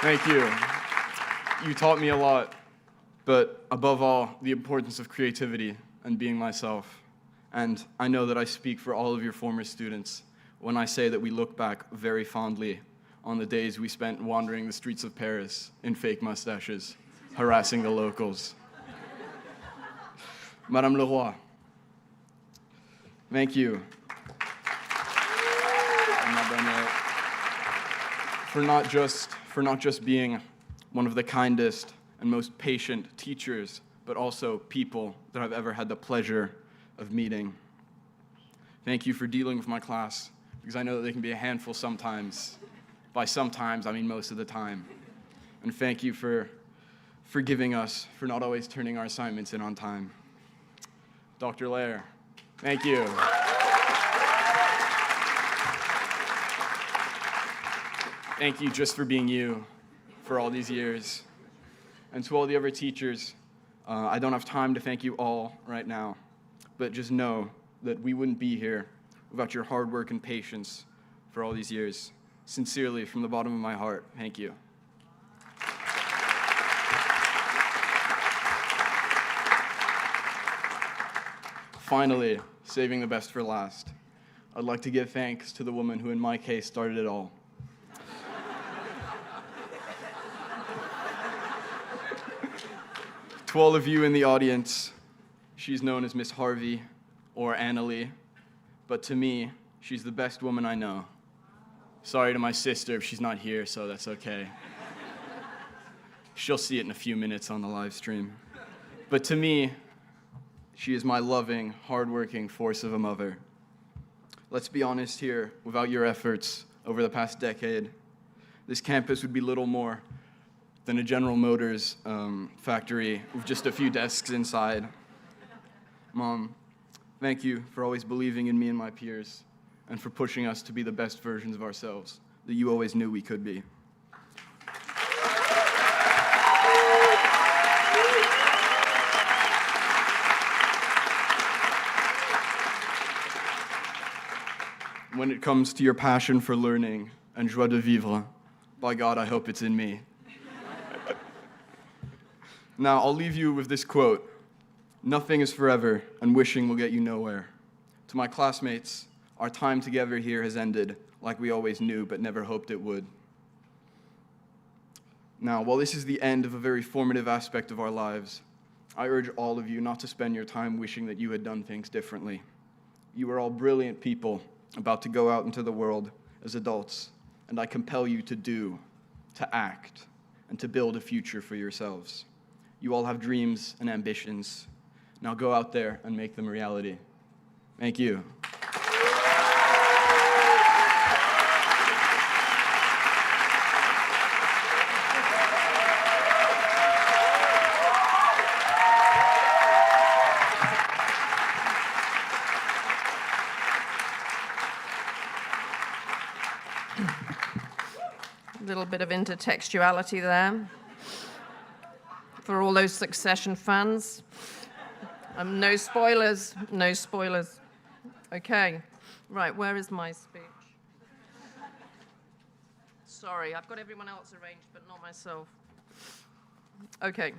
Thank you. You taught me a lot, but above all, the importance of creativity and being myself. And I know that I speak for all of your former students when I say that we look back very fondly on the days we spent wandering the streets of Paris in fake mustaches, harassing the locals. Madame Leroy, thank you. For not just being one of the kindest and most patient teachers, but also people that I've ever had the pleasure of meeting. Thank you for dealing with my class, because I know that they can be a handful sometimes. By sometimes, I mean most of the time. And thank you for forgiving us for not always turning our assignments in on time. Dr. Lair, thank you. Thank you just for being you for all these years. And to all the other teachers, I don't have time to thank you all right now, but just know that we wouldn't be here without your hard work and patience for all these years. Sincerely, from the bottom of my heart, thank you. Finally, saving the best for last, I'd like to give thanks to the woman who, in my case, started it all. To all of you in the audience, she's known as Miss Harvey or Annalie, but to me, she's the best woman I know. Sorry to my sister if she's not here, so that's okay. She'll see it in a few minutes on the live stream. But to me, She is my loving, hardworking force of a mother. Let's be honest here, without your efforts over the past decade, this campus would be little more than a General Motors factory with just a few desks inside. Mom, thank you for always believing in me and my peers, and for pushing us to be the best versions of ourselves that you always knew we could be. When it comes to your passion for learning and joie de vivre, by God, I hope it's in me. Now, I'll leave you with this quote: "Nothing is forever, and wishing will get you nowhere." To my classmates, our time together here has ended like we always knew but never hoped it would. Now, while this is the end of a very formative aspect of our lives, I urge all of you not to spend your time wishing that you had done things differently. You are all brilliant people about to go out into the world as adults, and I compel you to do, to act, and to build a future for yourselves. You all have dreams and ambitions. Now go out there and make them a reality. Thank you. A little bit of intertextuality there for all those Succession fans. No spoilers, no spoilers. Okay, right, where is my speech? Sorry, I've got everyone else arranged, but not myself. Okay.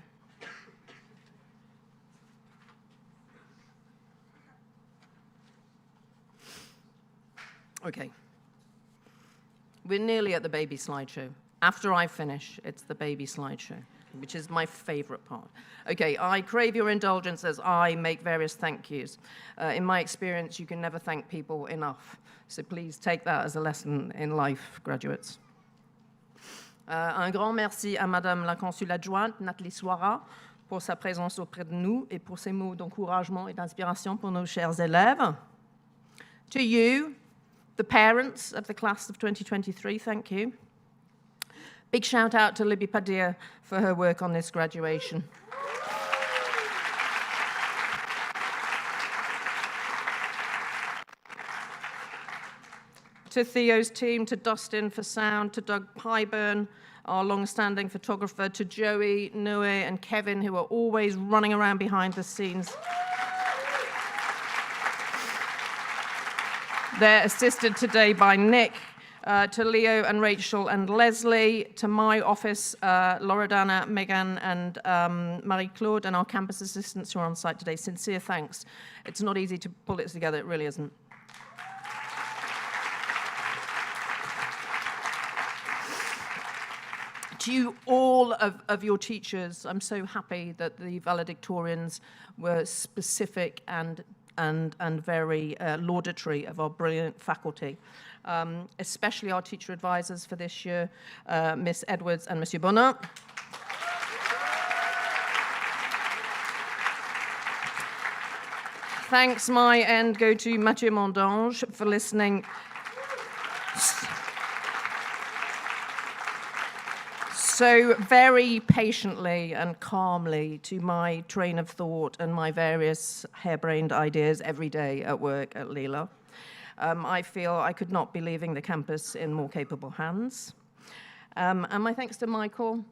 Okay. We're nearly at the baby slideshow. After I finish, it's the baby slideshow, which is my favorite part. Okay, I crave your indulgence as I make various thank yous. In my experience, you can never thank people enough. So please take that as a lesson in life, graduates. Un grand merci à Madame la Consul Adjointe, Nathalie Soira, pour sa présence auprès de nous et pour ses mots d'encouragement et d'inspiration pour nos chers élèves. To you, the parents of the class of 2023, thank you. Big shout out to Libby Padilla for her work on this graduation. To Theo's team, to Dustin for sound, to Doug Pyburn, our long-standing photographer, to Joey, Noe, and Kevin, who are always running around behind the scenes. They're assisted today by Nick, to Leo and Rachel and Leslie, to my office, Loredana, Megan, and Marie-Claude, and our campus assistants who are on site today. Sincere thanks. It's not easy to pull it together, it really isn't. To all of your teachers, I'm so happy that the valedictorians were specific and very laudatory of our brilliant faculty, especially our teacher advisors for this year, Miss Edwards and Monsieur Bonnet. Thanks, my end go to Mathieu Mondange for listening so very patiently and calmly to my train of thought and my various harebrained ideas every day at work at LILA. I feel I could not be leaving the campus in more capable hands. And my thanks to Michael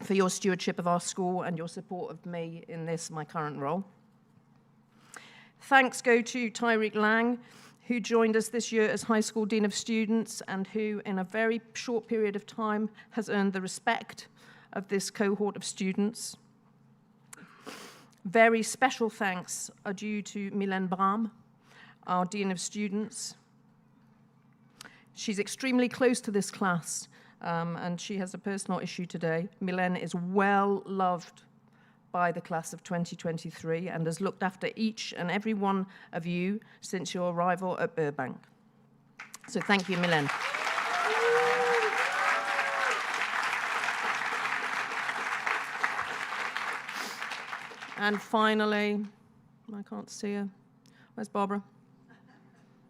for your stewardship of our school and your support of me in this, my current role. Thanks go to Tyreek Lang, who joined us this year as High School Dean of Students and who, in a very short period of time, has earned the respect of this cohort of students. Very special thanks are due to Mylène Bram, our Dean of Students. She's extremely close to this class, and she has a personal issue today. Mylène is well loved by the class of 2023 and has looked after each and every one of you since your arrival at Burbank. So thank you, Mylène. And finally, I can't see her. Where's Barbara?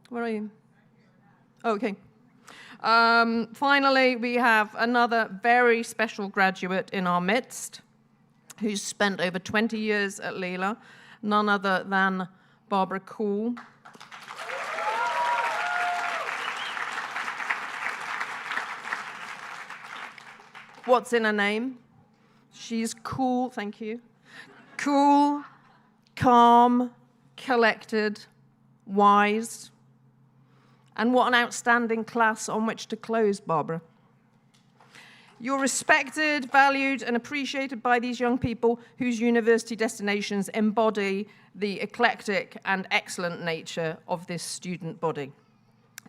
Where are you? Oh, okay. Finally, we have another very special graduate in our midst who's spent over 20 years at LILA, none other than Barbara Cool. What's in her name? She's cool, thank you. Cool, calm, collected, wise. And what an outstanding class on which to close, Barbara. You're respected, valued, and appreciated by these young people whose university destinations embody the eclectic and excellent nature of this student body.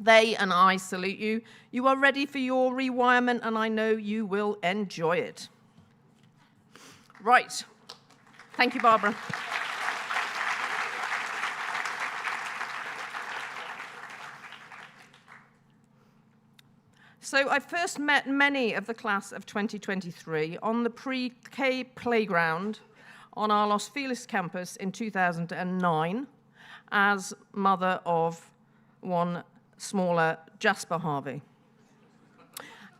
They and I salute you. You are ready for your rewirement, and I know you will enjoy it. Right. Thank you, Barbara. So I first met many of the class of 2023 on the pre-K playground on our Los Feliz campus in 2009 as mother of one smaller Jasper Harvey.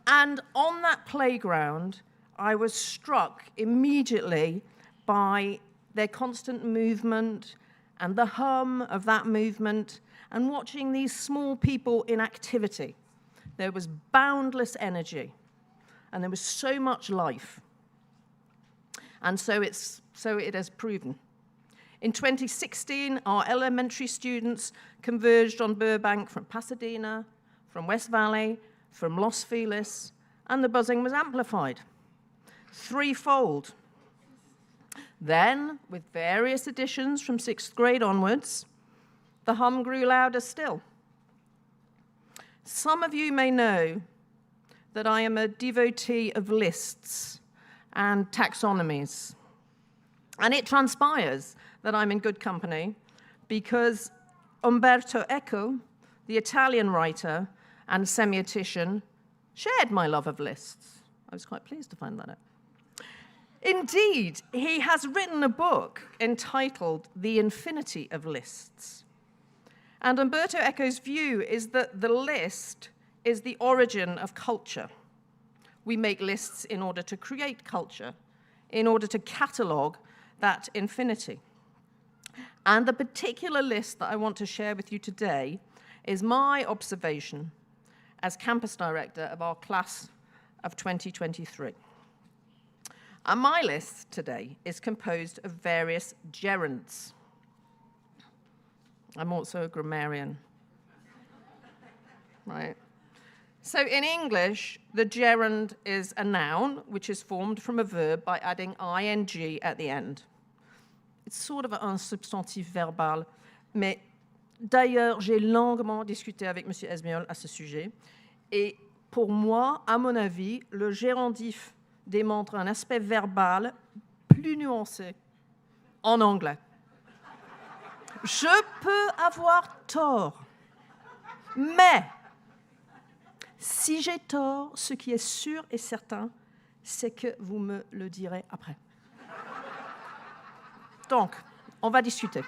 And on that playground, I was struck immediately by their constant movement and the hum of that movement and watching these small people in activity. There was boundless energy, and there was so much life. And so it has proven. In 2016, our elementary students converged on Burbank from Pasadena, from West Valley, from Los Feliz, and the buzzing was amplified threefold. Then, with various additions from 6th grade onwards, the hum grew louder still. Some of you may know that I am a devotee of lists and taxonomies. And it transpires that I'm in good company because Umberto Eco, the Italian writer and semiotician, shared my love of lists. I was quite pleased to find that out. Indeed, he has written a book entitled The Infinity of Lists. And Umberto Eco's view is that the list is the origin of culture. We make lists in order to create culture, in order to catalog that infinity. And the particular list that I want to share with you today is my observation as campus director of our class of 2023. And my list today is composed of various gerunds. I'm also a grammarian, right? So in English, the gerund is a noun, which is formed from a verb by adding ing at the end. It's sort of un substantif verbal, mais d'ailleurs, j'ai longuement discuté avec M. Esmiol à ce sujet. Et pour moi, à mon avis, le gérondif démontre un aspect verbal plus nuancé en anglais. Je peux avoir tort, mais si j'ai tort, ce qui est sûr et certain, c'est que vous me le direz après. Donc, on va discuter.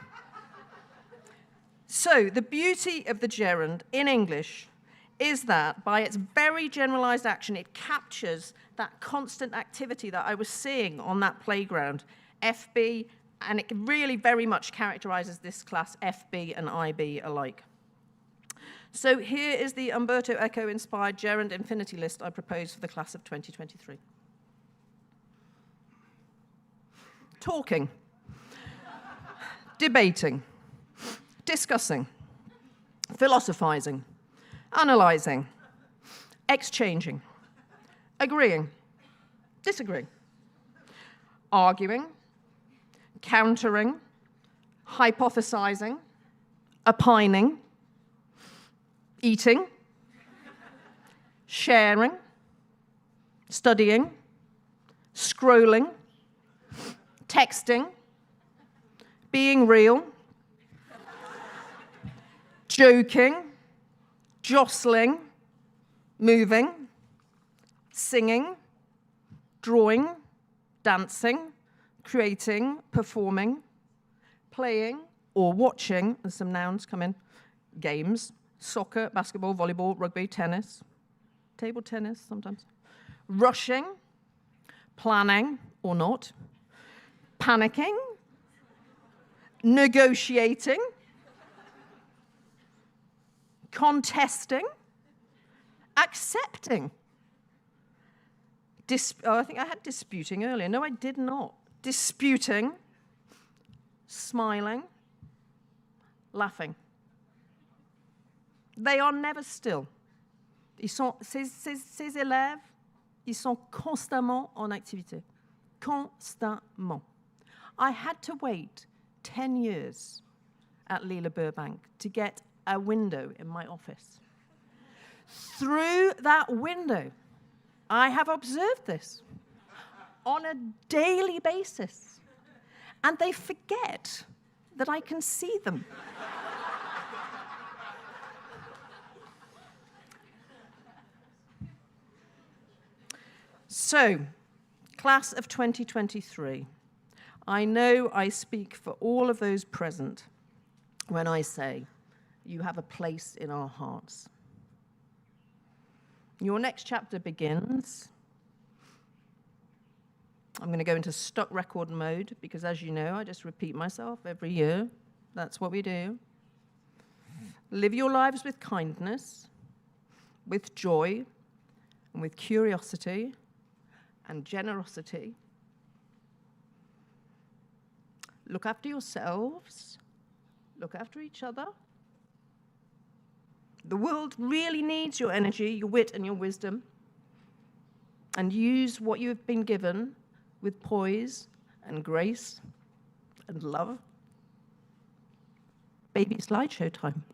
So, the beauty of the gerund in English is that by its very generalized action, it captures that constant activity that I was seeing on that playground, FB, and it really very much characterizes this class, FB and IB alike. So here is the Umberto Eco-inspired gerund infinity list I propose for the class of 2023. Talking, debating, discussing, philosophizing, analyzing, exchanging, agreeing, disagreeing, arguing, countering, hypothesizing, opining, eating, sharing, studying, scrolling, texting, being real, joking, jostling, moving, singing, drawing, dancing, creating, performing, playing, or watching, there's some nouns come in, games, soccer, basketball, volleyball, rugby, tennis, table tennis sometimes, rushing, planning or not, panicking, negotiating, contesting, accepting. I think I had disputing earlier. No, I did not. Disputing, smiling, laughing. They are never still. Ces élèves, ils sont constamment en activité. Constamment. I had to wait 10 years at LILA Burbank to get a window in my office. Through that window, I have observed this on a daily basis, and they forget that I can see them. So, class of 2023, I know I speak for all of those present when I say you have a place in our hearts. Your next chapter begins. I'm going to go into stuck record mode because, as you know, I just repeat myself every year. That's what we do. Live your lives with kindness, with joy, and with curiosity and generosity. Look after yourselves. Look after each other. The world really needs your energy, your wit, and your wisdom. And use what you have been given with poise and grace and love. Baby slideshow time.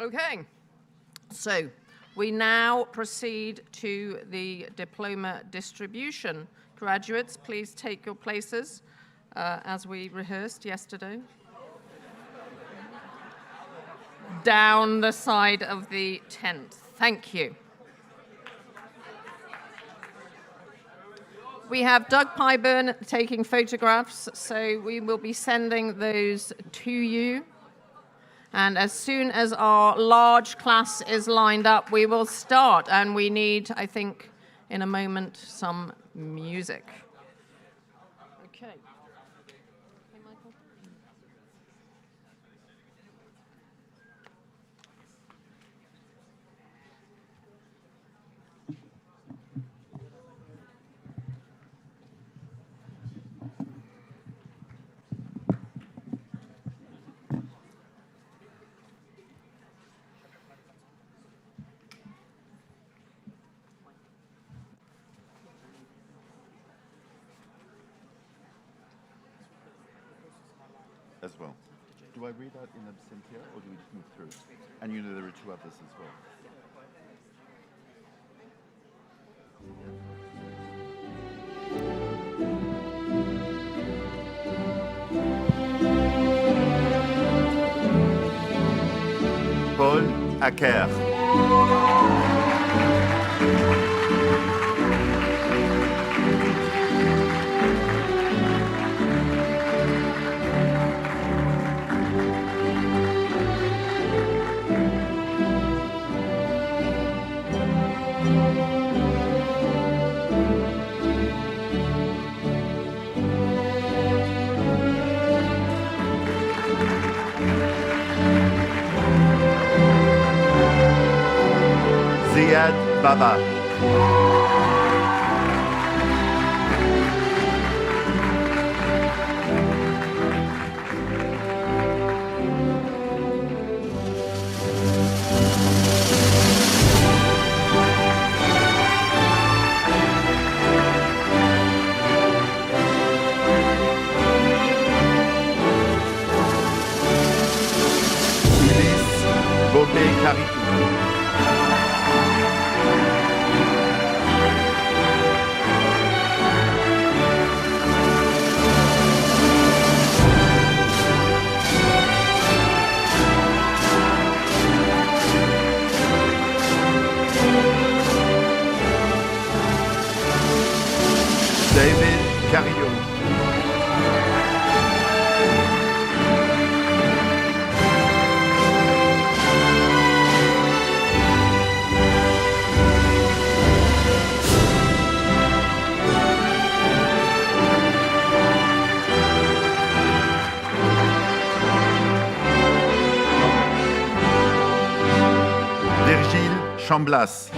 Okay, so we now proceed to the diploma distribution. Graduates, please take your places as we rehearsed yesterday. Down the side of the tent. Thank you. We have Doug Pyburn taking photographs, so we will be sending those to you. And as soon as our large class is lined up, we will start. And we need, I think, in a moment, some music. Okay. Hey, Michael. As well. Do I read out in absentia or do we just move through? And you know there are two others as well. Paul Acker. Ziad Baba. Ulysse Bobé-Caritou. David Carrillo. Virgile Chamblas.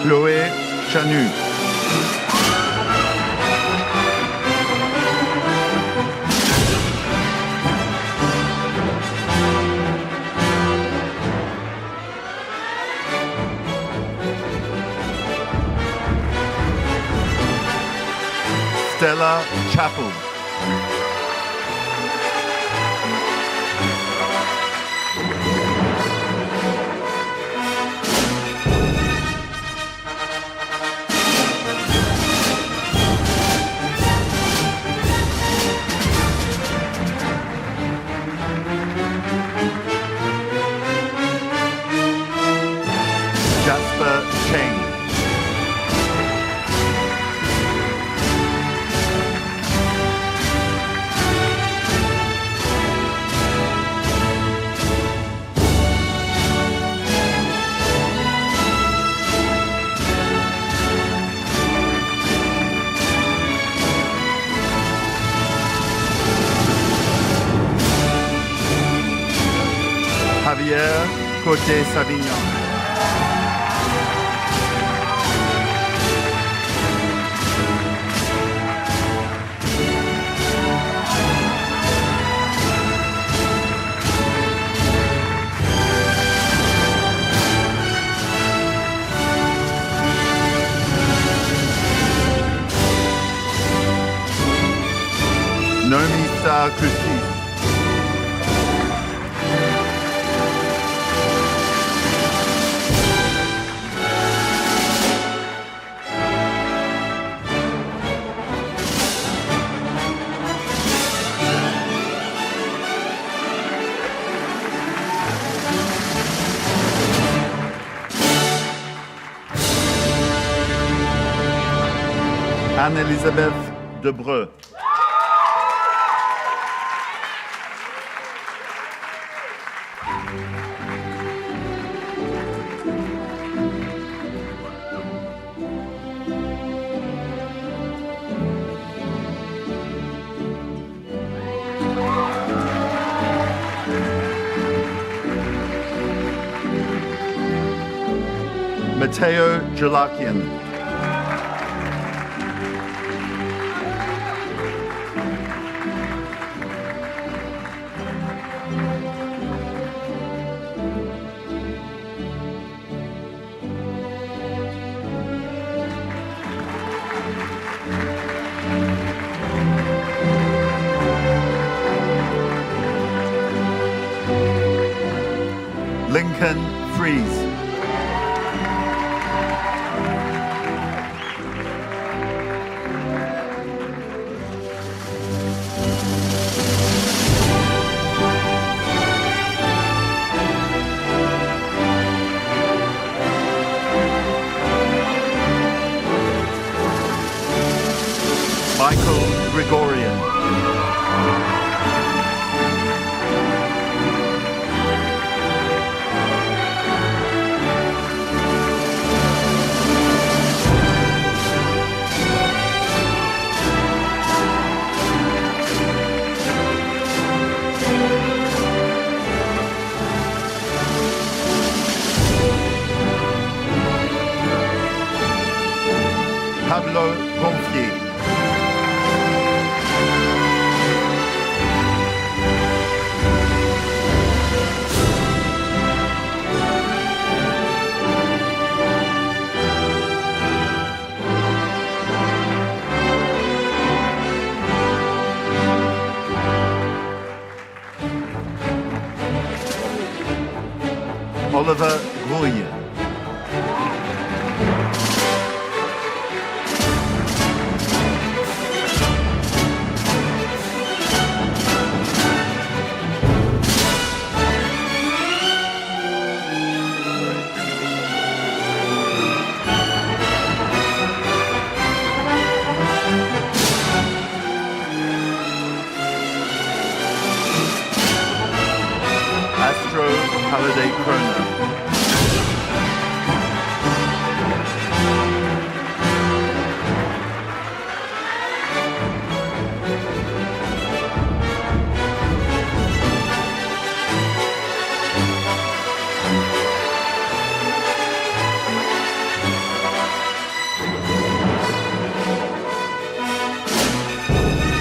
Chloé Chanu. Stella Chapel. Jasper Cheng. Javier Côté-Savignon. cursus. Anne-Elisabeth Debreu. Matteo Jalakian. Lincoln Fries. Michael Gregorian. Pablo Gonfier. Oliver Rouille. Astro Halliday Kroner.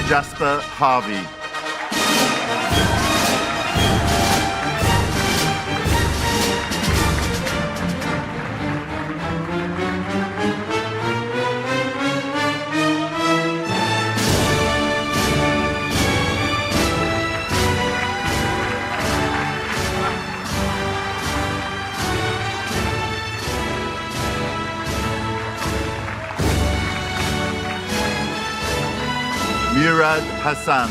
Jasper Harvey. Murad Hassan.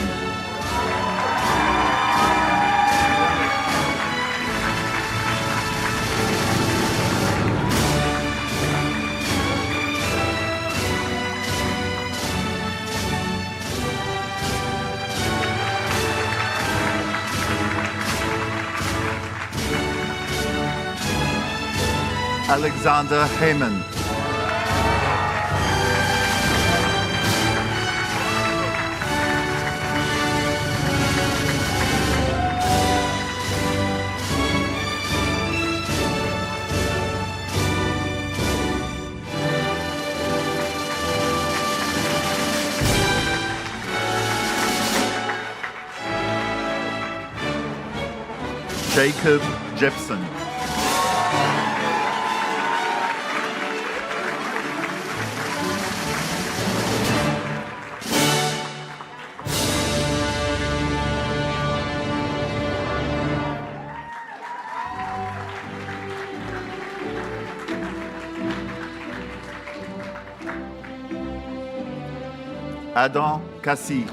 Alexander Heyman. Jacob Jepson. Adam Kassi.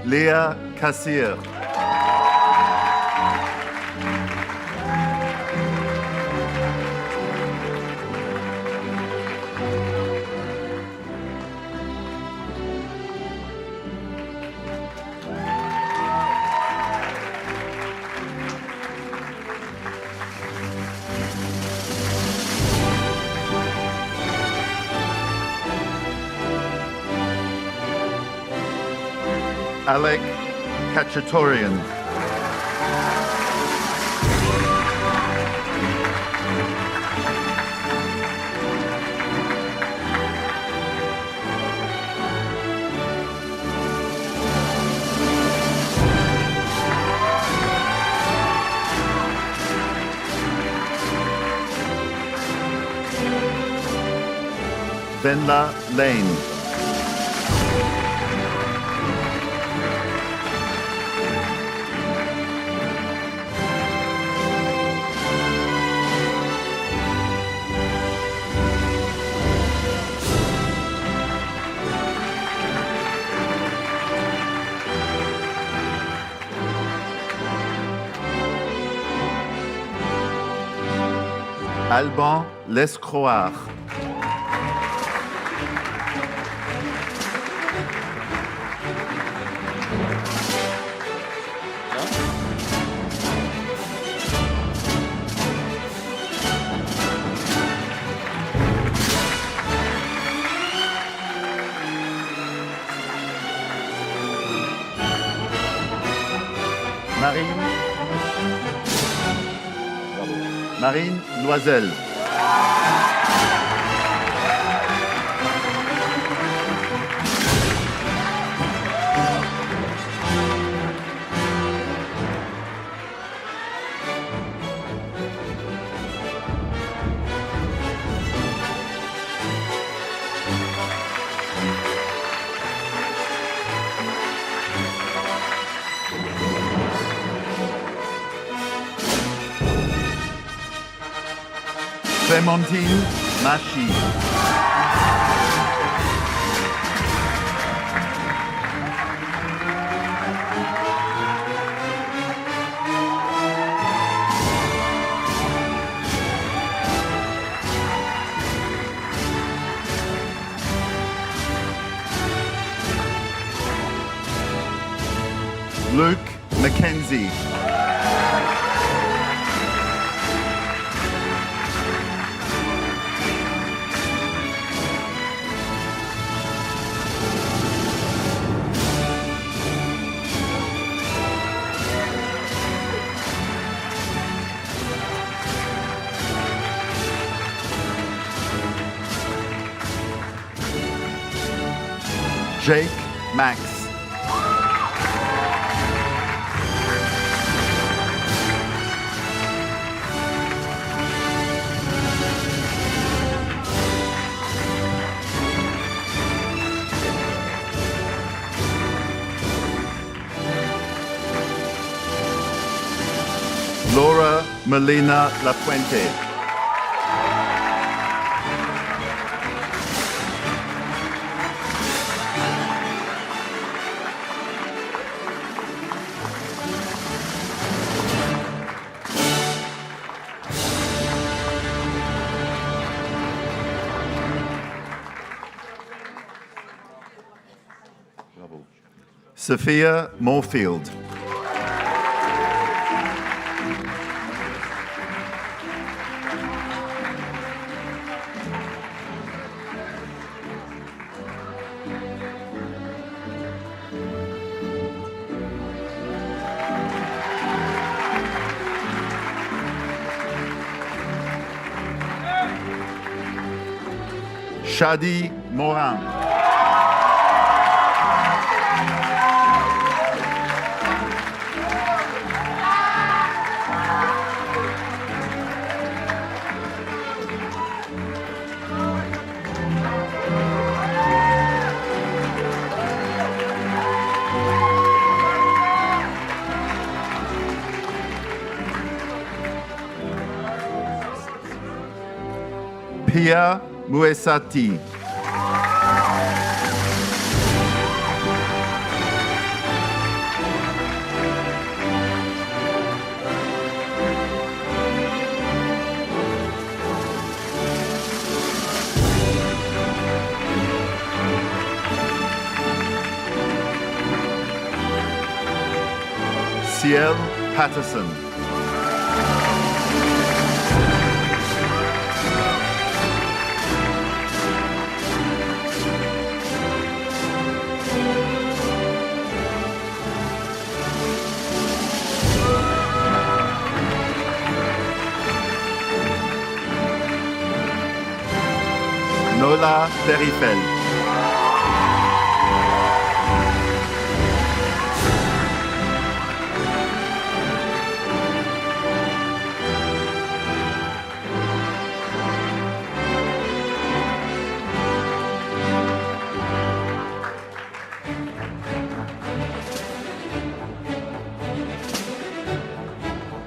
Léa Kassir. Alec Kachatorian. Venla Lane. Alban Lescroix. Marine Loisel. Clémentine Machi. Luke Mackenzie. Jake Max. Laura Molina Lafuente. Sophia Moorfield. Shadi Morin. Pia Muesati. Ciel Patterson. Nola Perifel.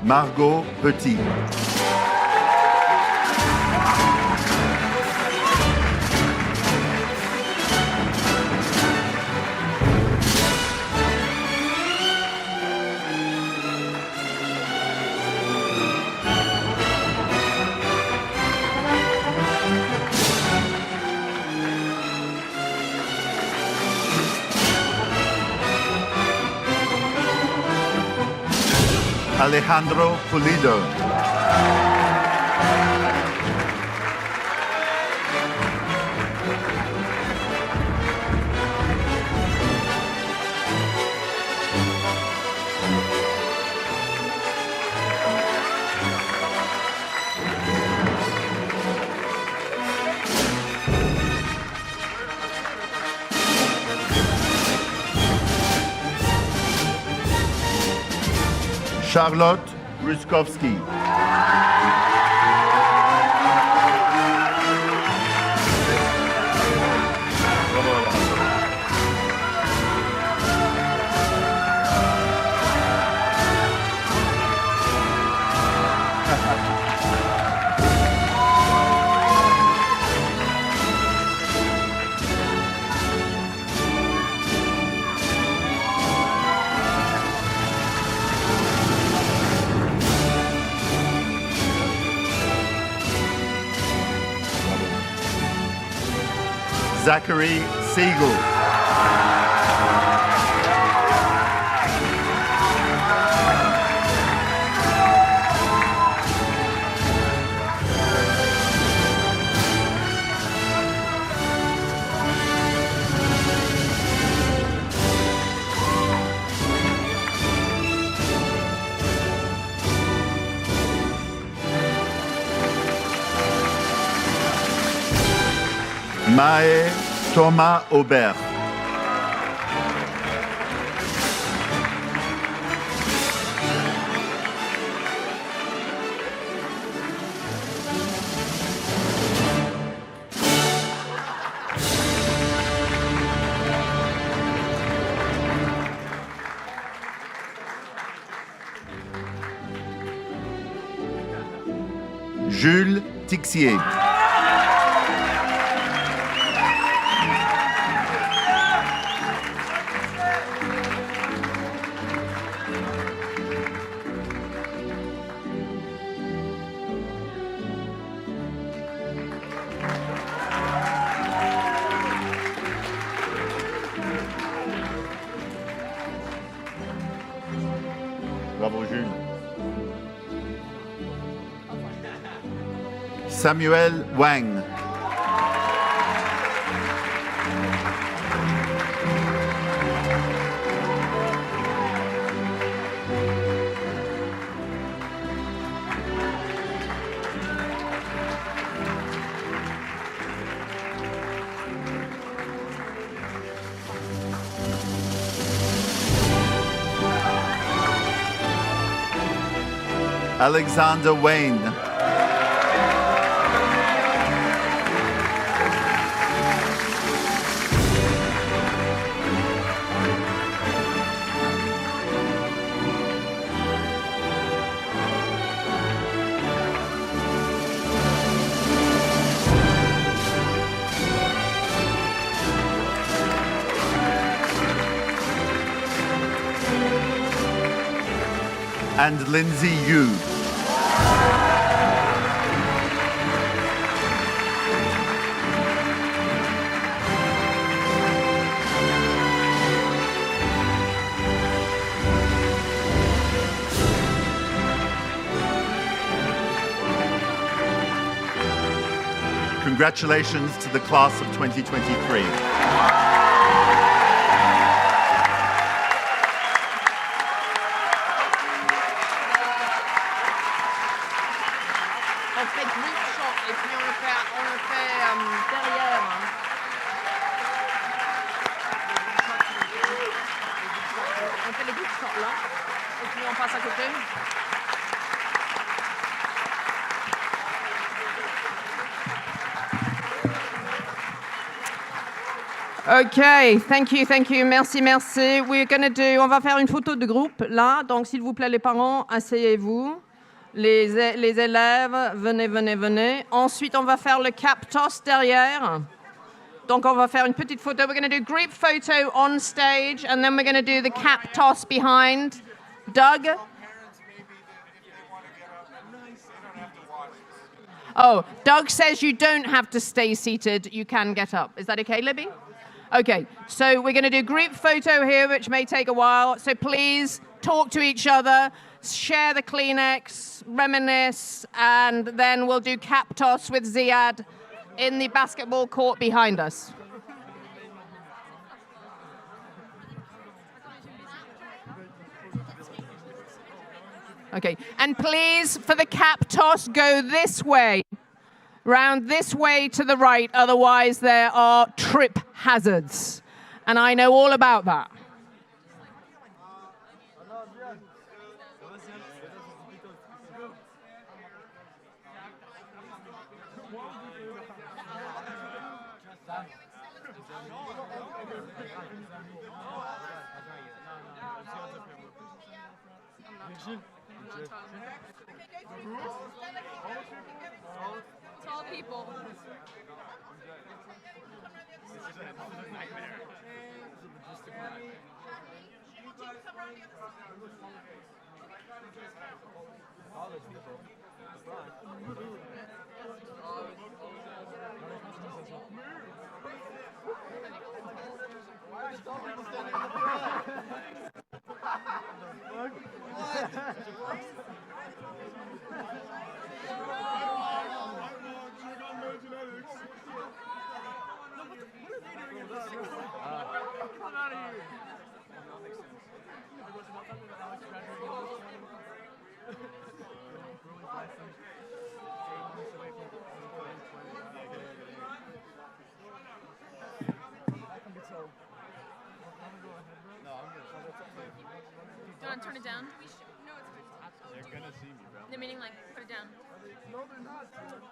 Margot Petit. Alejandro Pulido. Charlotte Ruskowski. Zachary Siegel. Mae Thomas Aubert. Jules Tixier. Bravo Jules. Samuel Wang. Alexander Wayne. and Lindsay Yu. Congratulations to the class of 2023. On fait group shot et puis on le fait derrière. Hein. On fait les group shots là et puis on passe à côté. Okay, thank you, merci. On va faire une photo de groupe là, donc s'il vous plaît les parents, asseyez-vous. Les élèves, venez. Ensuite, on va faire le cap toss derrière. Donc on va faire une petite photo. We're going to do group photo on stage and then we're going to do the cap toss behind. Doug? Oh, Doug says you don't have to stay seated, you can get up. Is that okay, Libby? Okay, so we're going to do group photo here, which may take a while. So please talk to each other, share the Kleenex, reminisce, and then we'll do cap toss with Ziad in the basketball court behind us. Okay, and please, for the cap toss, go this way. Round this way to the right, otherwise there are trip hazards. And I know all about that. Tall people. Do you want to turn it down? They're gonna see me, bro. They're meaning like, put it down. No, they're not.